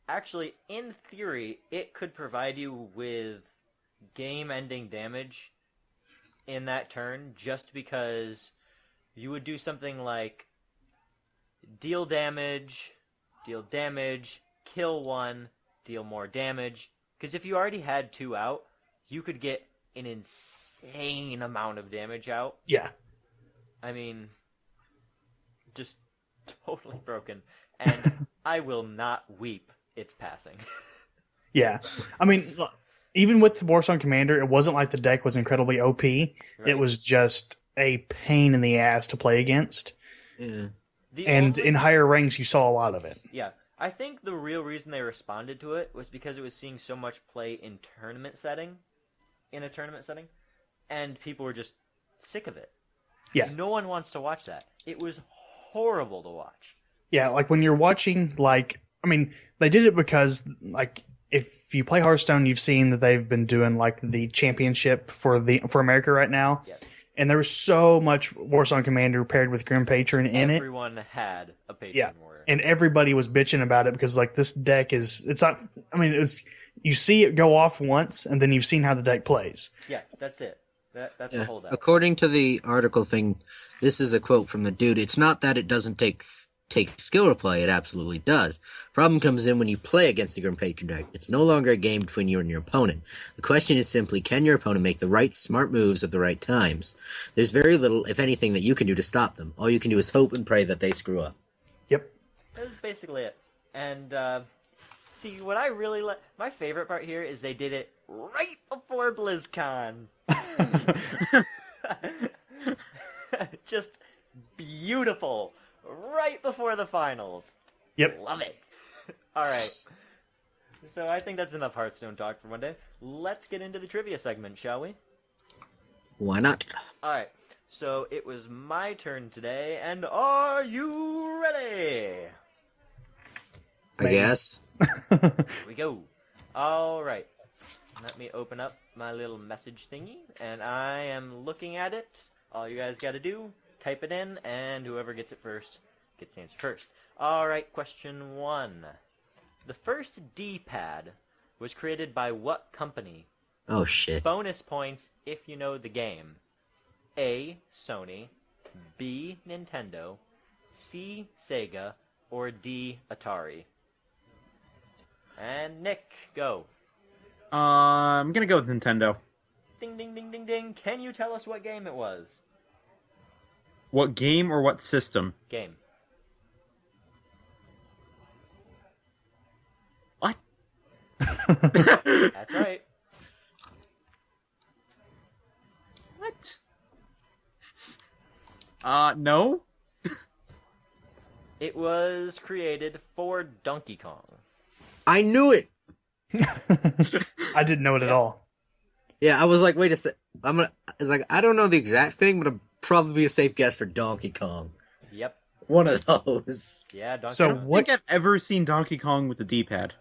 actually, in theory, it could provide you with game-ending damage in that turn just because you would do something like deal damage, kill one, deal more damage. Because if you already had 2 out, you could get an insane amount of damage out. Yeah. I mean, just totally broken. And I will not weep its passing. Yeah. I mean, look, even with the Warsong Commander, it wasn't like the deck was incredibly OP. It Right. was just a pain in the ass to play against. yeah. And in higher ranks, you saw a lot of it. Yeah, I think the real reason they responded to it was because it was seeing so much play in a tournament setting, and people were just sick of it. Yeah. No one wants to watch that. It was horrible to watch. Yeah, like when you're watching, like, I mean, they did it because, like, if you play Hearthstone, you've seen that they've been doing, like, the championship for America right now. Yes. And there was so much Warsong Commander paired with Grim Patron in it. Everyone had a Patron Yeah. Warrior. And everybody was bitching about it because, like, this deck it's not, I mean, you see it go off once, and then you've seen how the deck plays. Yeah, that's it. That's Yeah. the holdout. According to the article thing, this is a quote from the dude. It's not that it doesn't take skill to play. It absolutely does. Problem comes in when you play against the Grim Patron deck. It's no longer a game between you and your opponent. The question is simply, can your opponent make the right smart moves at the right times? There's very little, if anything, that you can do to stop them. All you can do is hope and pray that they screw up. Yep. That was basically it. And, see, what I really like, my favorite part here is they did it right before BlizzCon. Just beautiful. Right before the finals. Yep. Love it. Alright. So I think that's enough Hearthstone talk for one day. Let's get into the trivia segment, shall we? Why not? Alright. So it was my turn today, and are you ready? I guess. Here we go. Alright. Let me open up my little message thingy, and I am looking at it. All you guys gotta do, type it in, and whoever gets it first gets the answer first. Alright, question 1. The first D-pad was created by what company? Oh shit. Bonus points if you know the game. A. Sony, B. Nintendo, C. Sega, or D. Atari. And Nick, go. I'm gonna go with Nintendo. Ding, ding, ding, ding, ding. Can you tell us what game it was? What game or what system? Game. What? That's right. What? No? It was created for Donkey Kong. I knew it! I didn't know it at all. Yeah, I was like, wait a sec. It's like, I don't know the exact thing, but it'll probably be a safe guess for Donkey Kong. Yep. One of those. Yeah, Donkey So Kong. I what? think I've ever seen Donkey Kong with the D-pad.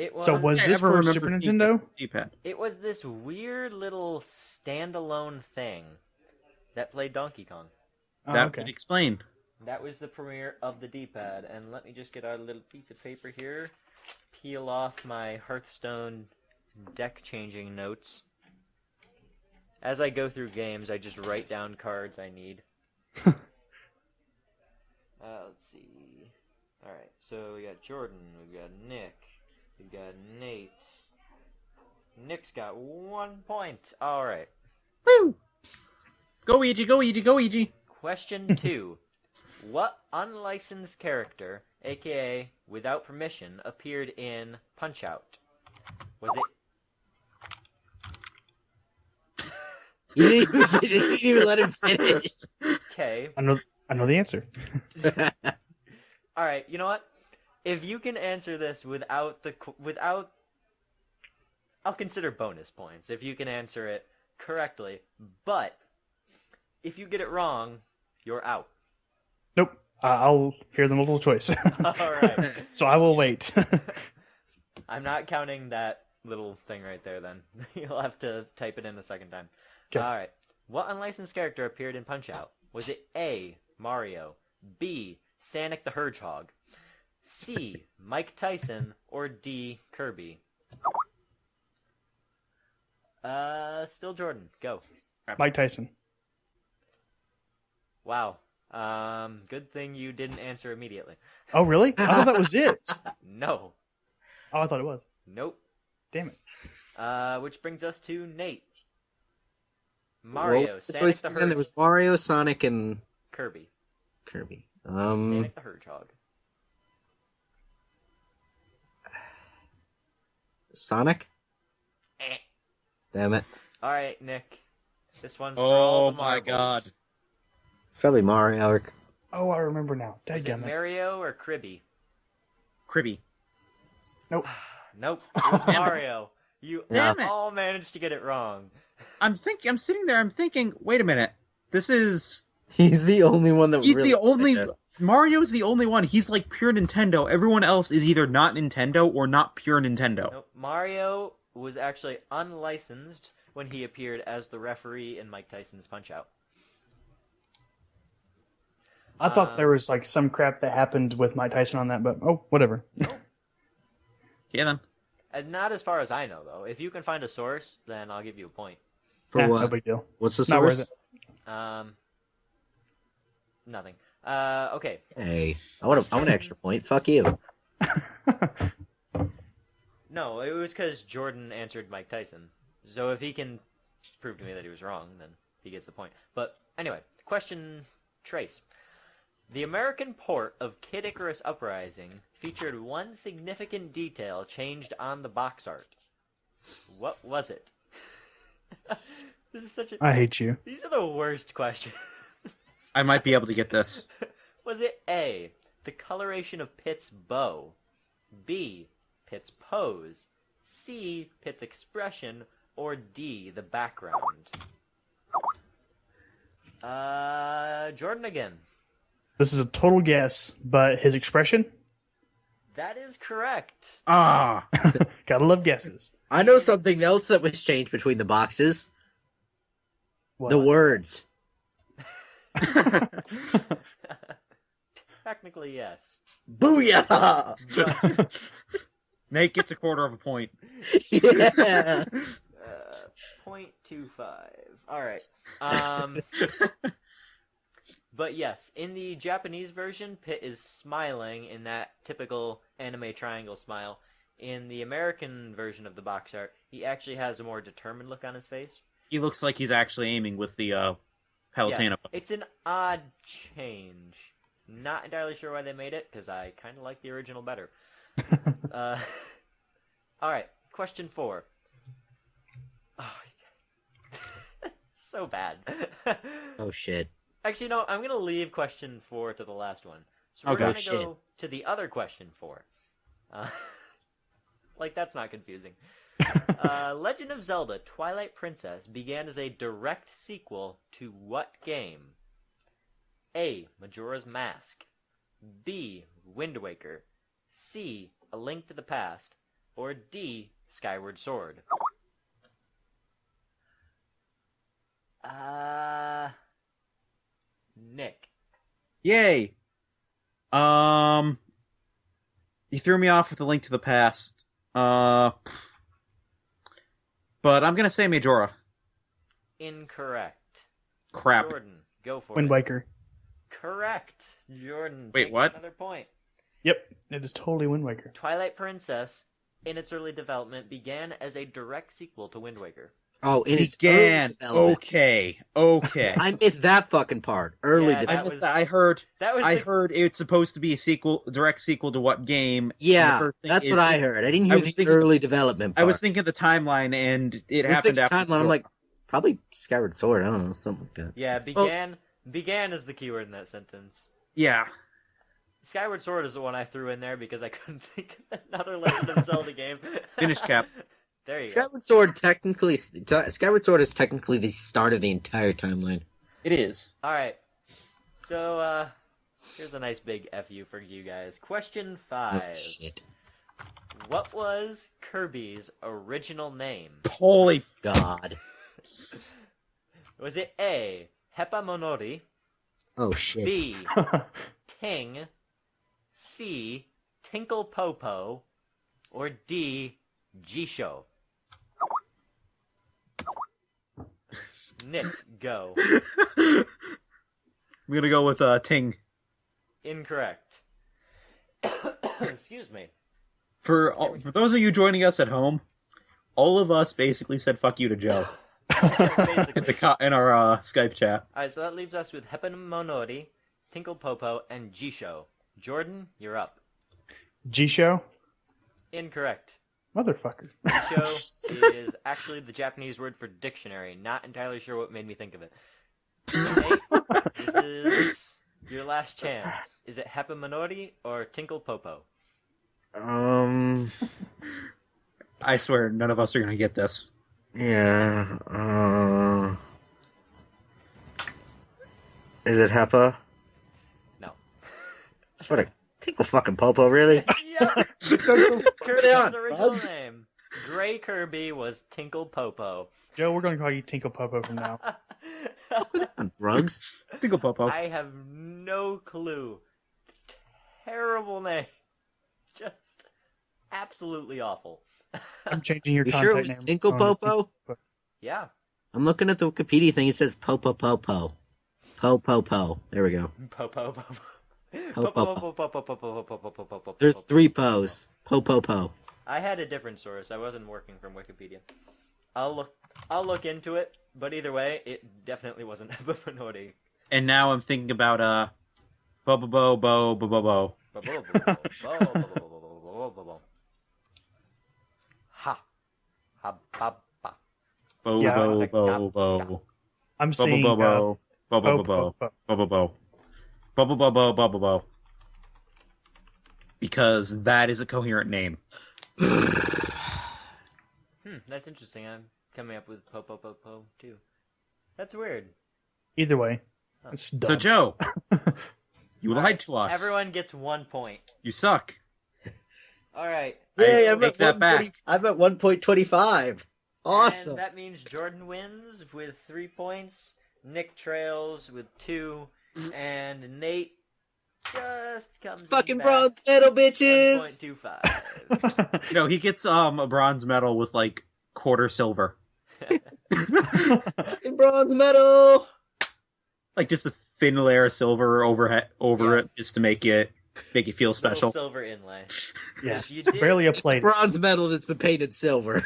It was. So was I this ever for remember Super seeing Nintendo? D-pad. It was this weird little standalone thing that played Donkey Kong. Oh, That okay. would explain. That was the premiere of the D-pad, and let me just get out a little piece of paper here, peel off my Hearthstone deck-changing notes. As I go through games, I just write down cards I need. Let's see. Alright, so we got Jordan, we've got Nick, we've got Nate. Nick's got 1 point. Alright. Woo! Go Ouija, go Ouija, go Ouija. Question 2. What unlicensed character, aka without permission, appeared in Punch-Out? Was it... You didn't even let him finish. Okay. I know the answer. Alright, you know what? If you can answer this without... I'll consider bonus points if you can answer it correctly. But, if you get it wrong, you're out. Nope. I'll hear the multiple choice. Alright. So I will wait. I'm not counting that little thing right there then. You'll have to type it in a second time. Okay. Alright. What unlicensed character appeared in Punch-Out? Was it A, Mario, B, Sonic the Hedgehog, C, Mike Tyson, or D, Kirby? Still Jordan. Go. Mike Tyson. Wow. Good thing you didn't answer immediately. Oh, really? I thought that was it. No. Oh, I thought it was. Nope. Damn it. Which brings us to Nate. Mario, Sonic the There Hedgehog, was Mario, Sonic, and Kirby. Kirby. Sonic the Hedgehog. Sonic? Eh. Damn it. Alright, Nick. This one's for all Oh the my marbles. god. It's probably Mario. Or... Oh, I remember now. Was it Dadgummit. Mario or Kirby? Kribby. Nope. Nope, it was Mario. You Damn it. all managed to get it wrong. I'm sitting there, I'm thinking, wait a minute. This is... He's the only one that He's really the only... did it. Mario's the only one. He's like pure Nintendo. Everyone else is either not Nintendo or not pure Nintendo. Nope. Mario was actually unlicensed when he appeared as the referee in Mike Tyson's Punch-Out. I thought there was like some crap that happened with Mike Tyson on that, but oh, whatever. Yeah, then. And not as far as I know, though. If you can find a source, then I'll give you a point. For Nah, what? no big deal. What's the Not worth source? it. Nothing. Okay. Hey, I want an extra point. Fuck you. No, it was because Jordan answered Mike Tyson. So if he can prove to me that he was wrong, then he gets the point. But anyway, question trace. The American port of Kid Icarus Uprising featured one significant detail changed on the box art. What was it? This is such a... I hate you. These are the worst questions. I might be able to get this. Was it A, the coloration of Pitt's bow, B, Pitt's pose, C, Pitt's expression, or D, the background? Jordan again. This is a total guess, but his expression? That is correct. Ah! Gotta love guesses. I know something else that was changed between the boxes. What? The words. Technically, yes. Booyah! But, Nate gets a quarter of a point. Yeah. 0.25. Alright. But yes, in the Japanese version, Pitt is smiling in that typical anime triangle smile. In the American version of the box art, he actually has a more determined look on his face. He looks like he's actually aiming with the Palutena. It's an odd change. Not entirely sure why they made it, because I kind of like the original better. Alright, question 4. Oh, so bad. Oh shit. Actually, no, I'm going to leave question 4 to the last one. So we're Okay. going to Shit. go to the other question 4. Like, that's not confusing. Legend of Zelda Twilight Princess began as a direct sequel to what game? A. Majora's Mask, B. Wind Waker, C. A Link to the Past, or D. Skyward Sword? Nick. Yay! You threw me off with a Link to the Past. But I'm gonna say Majora. Incorrect. Crap. Jordan, go for Wind it. Waker. Correct. Jordan, Wait, takes what? another point. Yep, it is totally Wind Waker. Twilight Princess, in its early development, began as a direct sequel to Wind Waker. Oh, in its Began. early development. Okay. I missed that fucking part. Early Yeah, development. I missed that. I heard. That was I the- heard it's supposed to be a sequel, direct sequel to what game? And the Yeah, first thing that's is- what I heard. I didn't hear I was the thinking- early development part. I was thinking the timeline, and it I was happened thinking after. timeline. I'm like, probably Skyward Sword. I don't know, something like that. Yeah, began is the keyword in that sentence. yeah. Skyward Sword is the one I threw in there because I couldn't think of another Legend of Zelda game. Finish cap. There you go. Skyward Sword technically, Skyward Sword is technically the start of the entire timeline. It is. Alright. So, here's a nice big FU for you guys. Question 5. Oh shit! What was Kirby's original name? Holy. God! Was it A. Hepa Monori, Oh shit! B. Ting, C. Tinkle Popo, or D. Jisho? Nick, go. I'm gonna go with Ting. Incorrect. Excuse me. For those of you joining us at home, all of us basically said "fuck you" to Joe Basically. in our Skype chat. Alright, so that leaves us with Hepa Monori, Tinkle Popo, and Jisho. Jordan, you're up. G-Show? Incorrect. Motherfucker. Jisho is actually the Japanese word for dictionary. Not entirely sure what made me think of it. Nate, this is your last chance. Is it Hepa Monori or Tinkle Popo? I swear, none of us are gonna get this. Yeah. Is it Hepa? No. What a tinkle fucking popo, really? Yeah! Kirby's Kirby's original name. Gray Kirby was Tinkle Popo. Joe, we're going to call you Tinkle Popo from now. On drugs? Tinkle Popo. I have no clue. Terrible name. Just absolutely awful. I'm changing your You contact sure it was name. Tinkle on Popo? Yeah. I'm looking at the Wikipedia thing. It says Popo Popo. Po. There we go. Popo. There's 3 Po's. Po. I had a different source. I wasn't working from Wikipedia. I'll look into it, but either way, it definitely wasn't Hepa Monori. And now I'm thinking about bo. Ha. Ha ba ba. Yeah. Bo. I'm seeing Bo. Popo. Bo. Because that is a coherent name. That's interesting. I'm coming up with po too. That's weird. Either way, it's dumb. So Joe, you lied to us. Everyone gets 1 point. You suck. All right. Yay, I I'm take at that back. 120 I'm at 1.25. Awesome. And that means Jordan wins with 3 points. Nick trails with 2, and Nate just comes Fucking back bronze medal, bitches! 1.25. No, he gets a bronze medal with like quarter silver, Fucking bronze medal! like just a thin layer of silver over Yeah. it, just to make it feel special. Little silver inlay. Yeah, Yes, you it's did. barely a plate. Bronze medal that's been painted silver.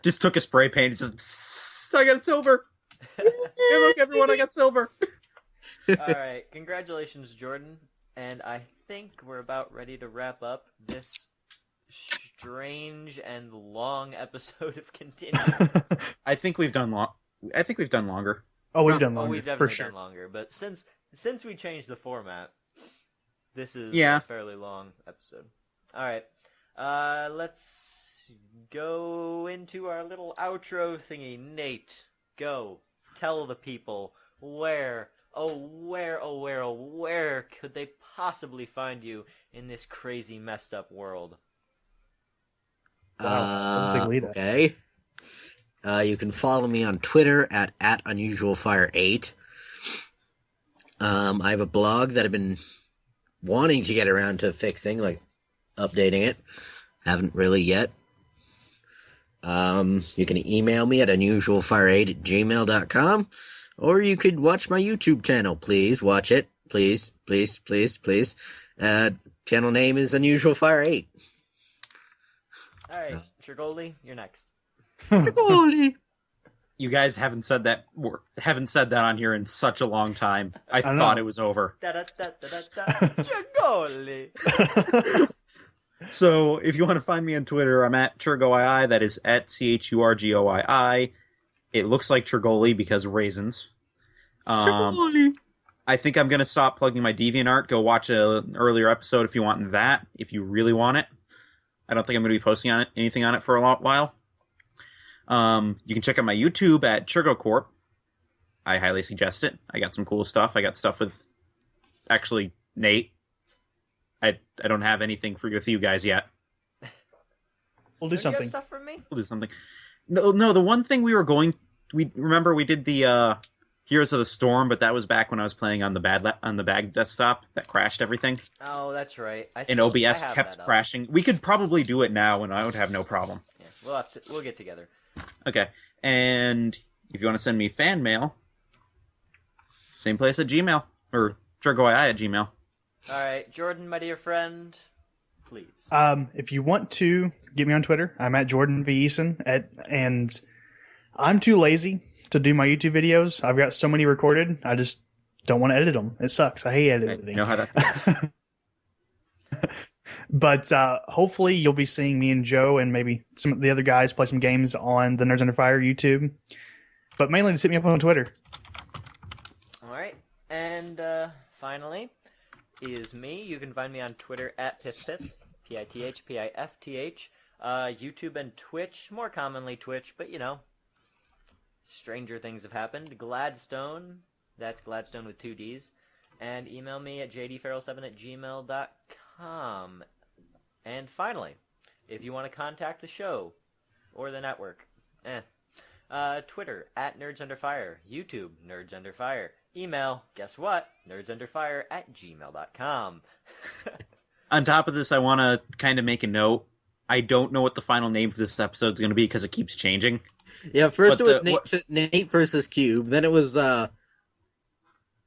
Just took a spray paint and just I got silver. Hey, look, everyone, I got silver. All right, congratulations, Jordan. And I think we're about ready to wrap up this strange and long episode of Continue. I think we've done longer. Oh, we've done Oh, longer, we've for definitely sure. done longer, but since we changed the format, this is Yeah. a fairly long episode. All right, let's go into our little outro thingy. Nate, go tell the people where could they possibly find you in this crazy, messed up world? Wow, that was a big lead. Okay. You can follow me on Twitter at @unusualfire8. I have a blog that I've been wanting to get around to fixing, like updating it. Haven't really yet. You can email me at unusualfire8@gmail.com, or you could watch my YouTube channel. Please watch it. Please, please, please, please. Channel name is Unusual Fire 8. Alright, Shirgoli, you're next. Holy. You guys haven't said that on here in such a long time. I know. thought it was over. Shirgoli! So, if you want to find me on Twitter, I'm at Churgoii. That is at CHURGOII. It looks like Churgoli because raisins. I think I'm going to stop plugging my DeviantArt. Go watch an earlier episode if you want that, if you really want it. I don't think I'm going to be posting anything on it for a while. You can check out my YouTube at ChurgoCorp. I highly suggest it. I got some cool stuff. I got stuff with, actually, Nate. I don't have anything with you guys yet. We'll do Don't you have something. stuff for me? We'll do something. No, the one thing we did the Heroes of the Storm, but that was back when I was playing on the bag desktop that crashed everything. Oh, that's right. And OBS kept crashing. We could probably do it now, and I would have no problem. Yeah, we'll get together. Okay, and if you want to send me fan mail, same place at Gmail, or Churgoii at Gmail. Alright, Jordan, my dear friend, please. If you want to get me on Twitter, I'm at Jordan V. Eason, and I'm too lazy to do my YouTube videos. I've got so many recorded, I just don't want to edit them. It sucks. I hate editing. You know how that feels. But hopefully you'll be seeing me and Joe and maybe some of the other guys play some games on the Nerds Under Fire YouTube. But mainly just hit me up on Twitter. Alright, and finally is me. You can find me on Twitter at PiffPiff, PITHPIFTH, YouTube and Twitch, more commonly Twitch, but you know, stranger things have happened. Gladstone, that's Gladstone with 2 Ds, and email me at jdfarrell7@gmail.com. And finally, if you want to contact the show or the network, Twitter at Nerds Under Fire, YouTube Nerds Under Fire, email, guess what, nerdsunderfire@gmail.com. On top of this, I want to kind of make a note. I don't know what the final name for this episode is going to be because it keeps changing. Yeah, first But it was Nate versus Cube. Then it was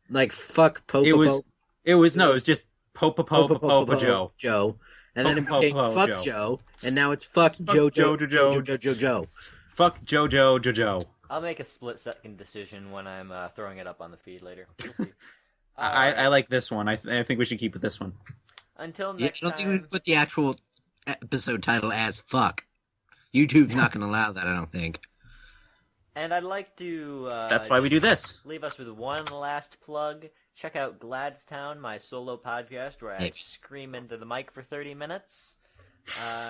like fuck Popo. It was just Popojojo. Joe. And then it became fuck Joe. Joe. And now it's fuck Jojo. Fuck Jojo. I'll make a split-second decision when I'm throwing it up on the feed later. We'll see. I like this one. I think we should keep it this one. Until Yeah, I next don't think we time. put the actual episode title as fuck. YouTube's not going to allow that, I don't think. And I'd like to That's why we do this. leave us with one last plug. Check out Gladstown, my solo podcast, where I Thanks. scream into the mic for 30 minutes.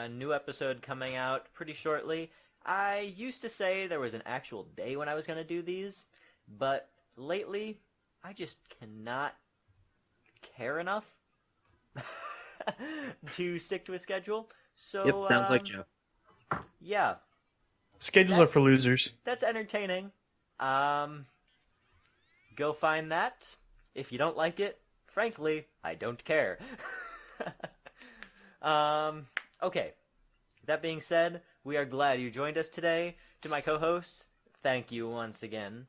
New episode coming out pretty shortly. I used to say there was an actual day when I was going to do these, but lately, I just cannot care enough to stick to a schedule. So, Yep, sounds like Joe. Yeah, Schedules are for losers. that's entertaining. Go find that. If you don't like it, frankly, I don't care. Okay. That being said, we are glad you joined us today. To my co-hosts, thank you once again.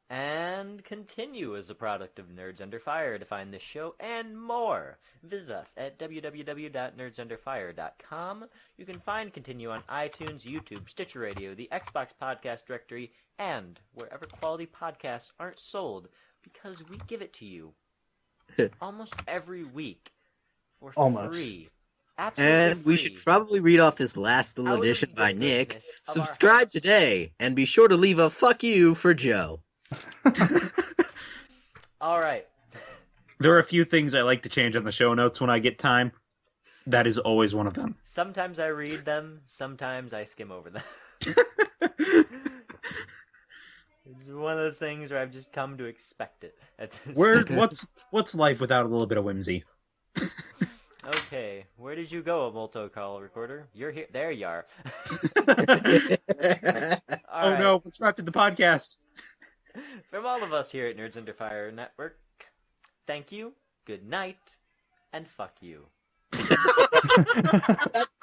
And continue as a product of Nerds Under Fire to find this show and more. Visit us at www.nerdsunderfire.com. You can find Continue on iTunes, YouTube, Stitcher Radio, the Xbox Podcast Directory, and wherever quality podcasts aren't sold, because we give it to you almost every week for Almost. free. Absolutely And we free. should probably read off this last little Out of edition the by Nick. goodness of our Subscribe hearts. today, and be sure to leave a fuck you for Joe. All right. There are a few things I like to change on the show notes when I get time. That is always one of them. Sometimes I read them, sometimes I skim over them. It's one of those things where I've just come to expect it. At this What's life without a little bit of whimsy? Okay, where did you go, Molto Call Recorder? You're here. There you are. All right. No, we're trapped in the podcast. From all of us here at Nerds Under Fire Network, thank you, good night, and fuck you.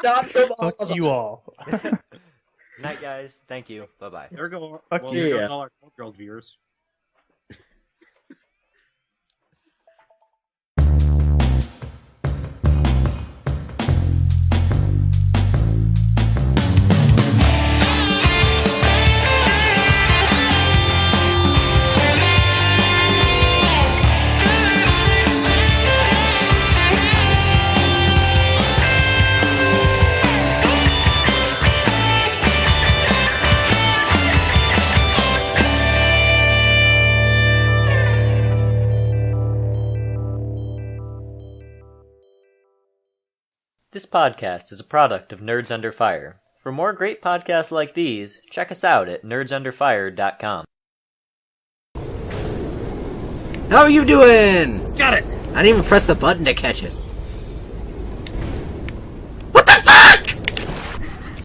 Not from all Fuck of you us. all. Night, guys. Thank you. Bye-bye. There go. Fuck Well, you. there Yeah. goes all our 12-year-old viewers. This podcast is a product of Nerds Under Fire. For more great podcasts like these, check us out at nerdsunderfire.com. How are you doing? Got it! I didn't even press the button to catch it.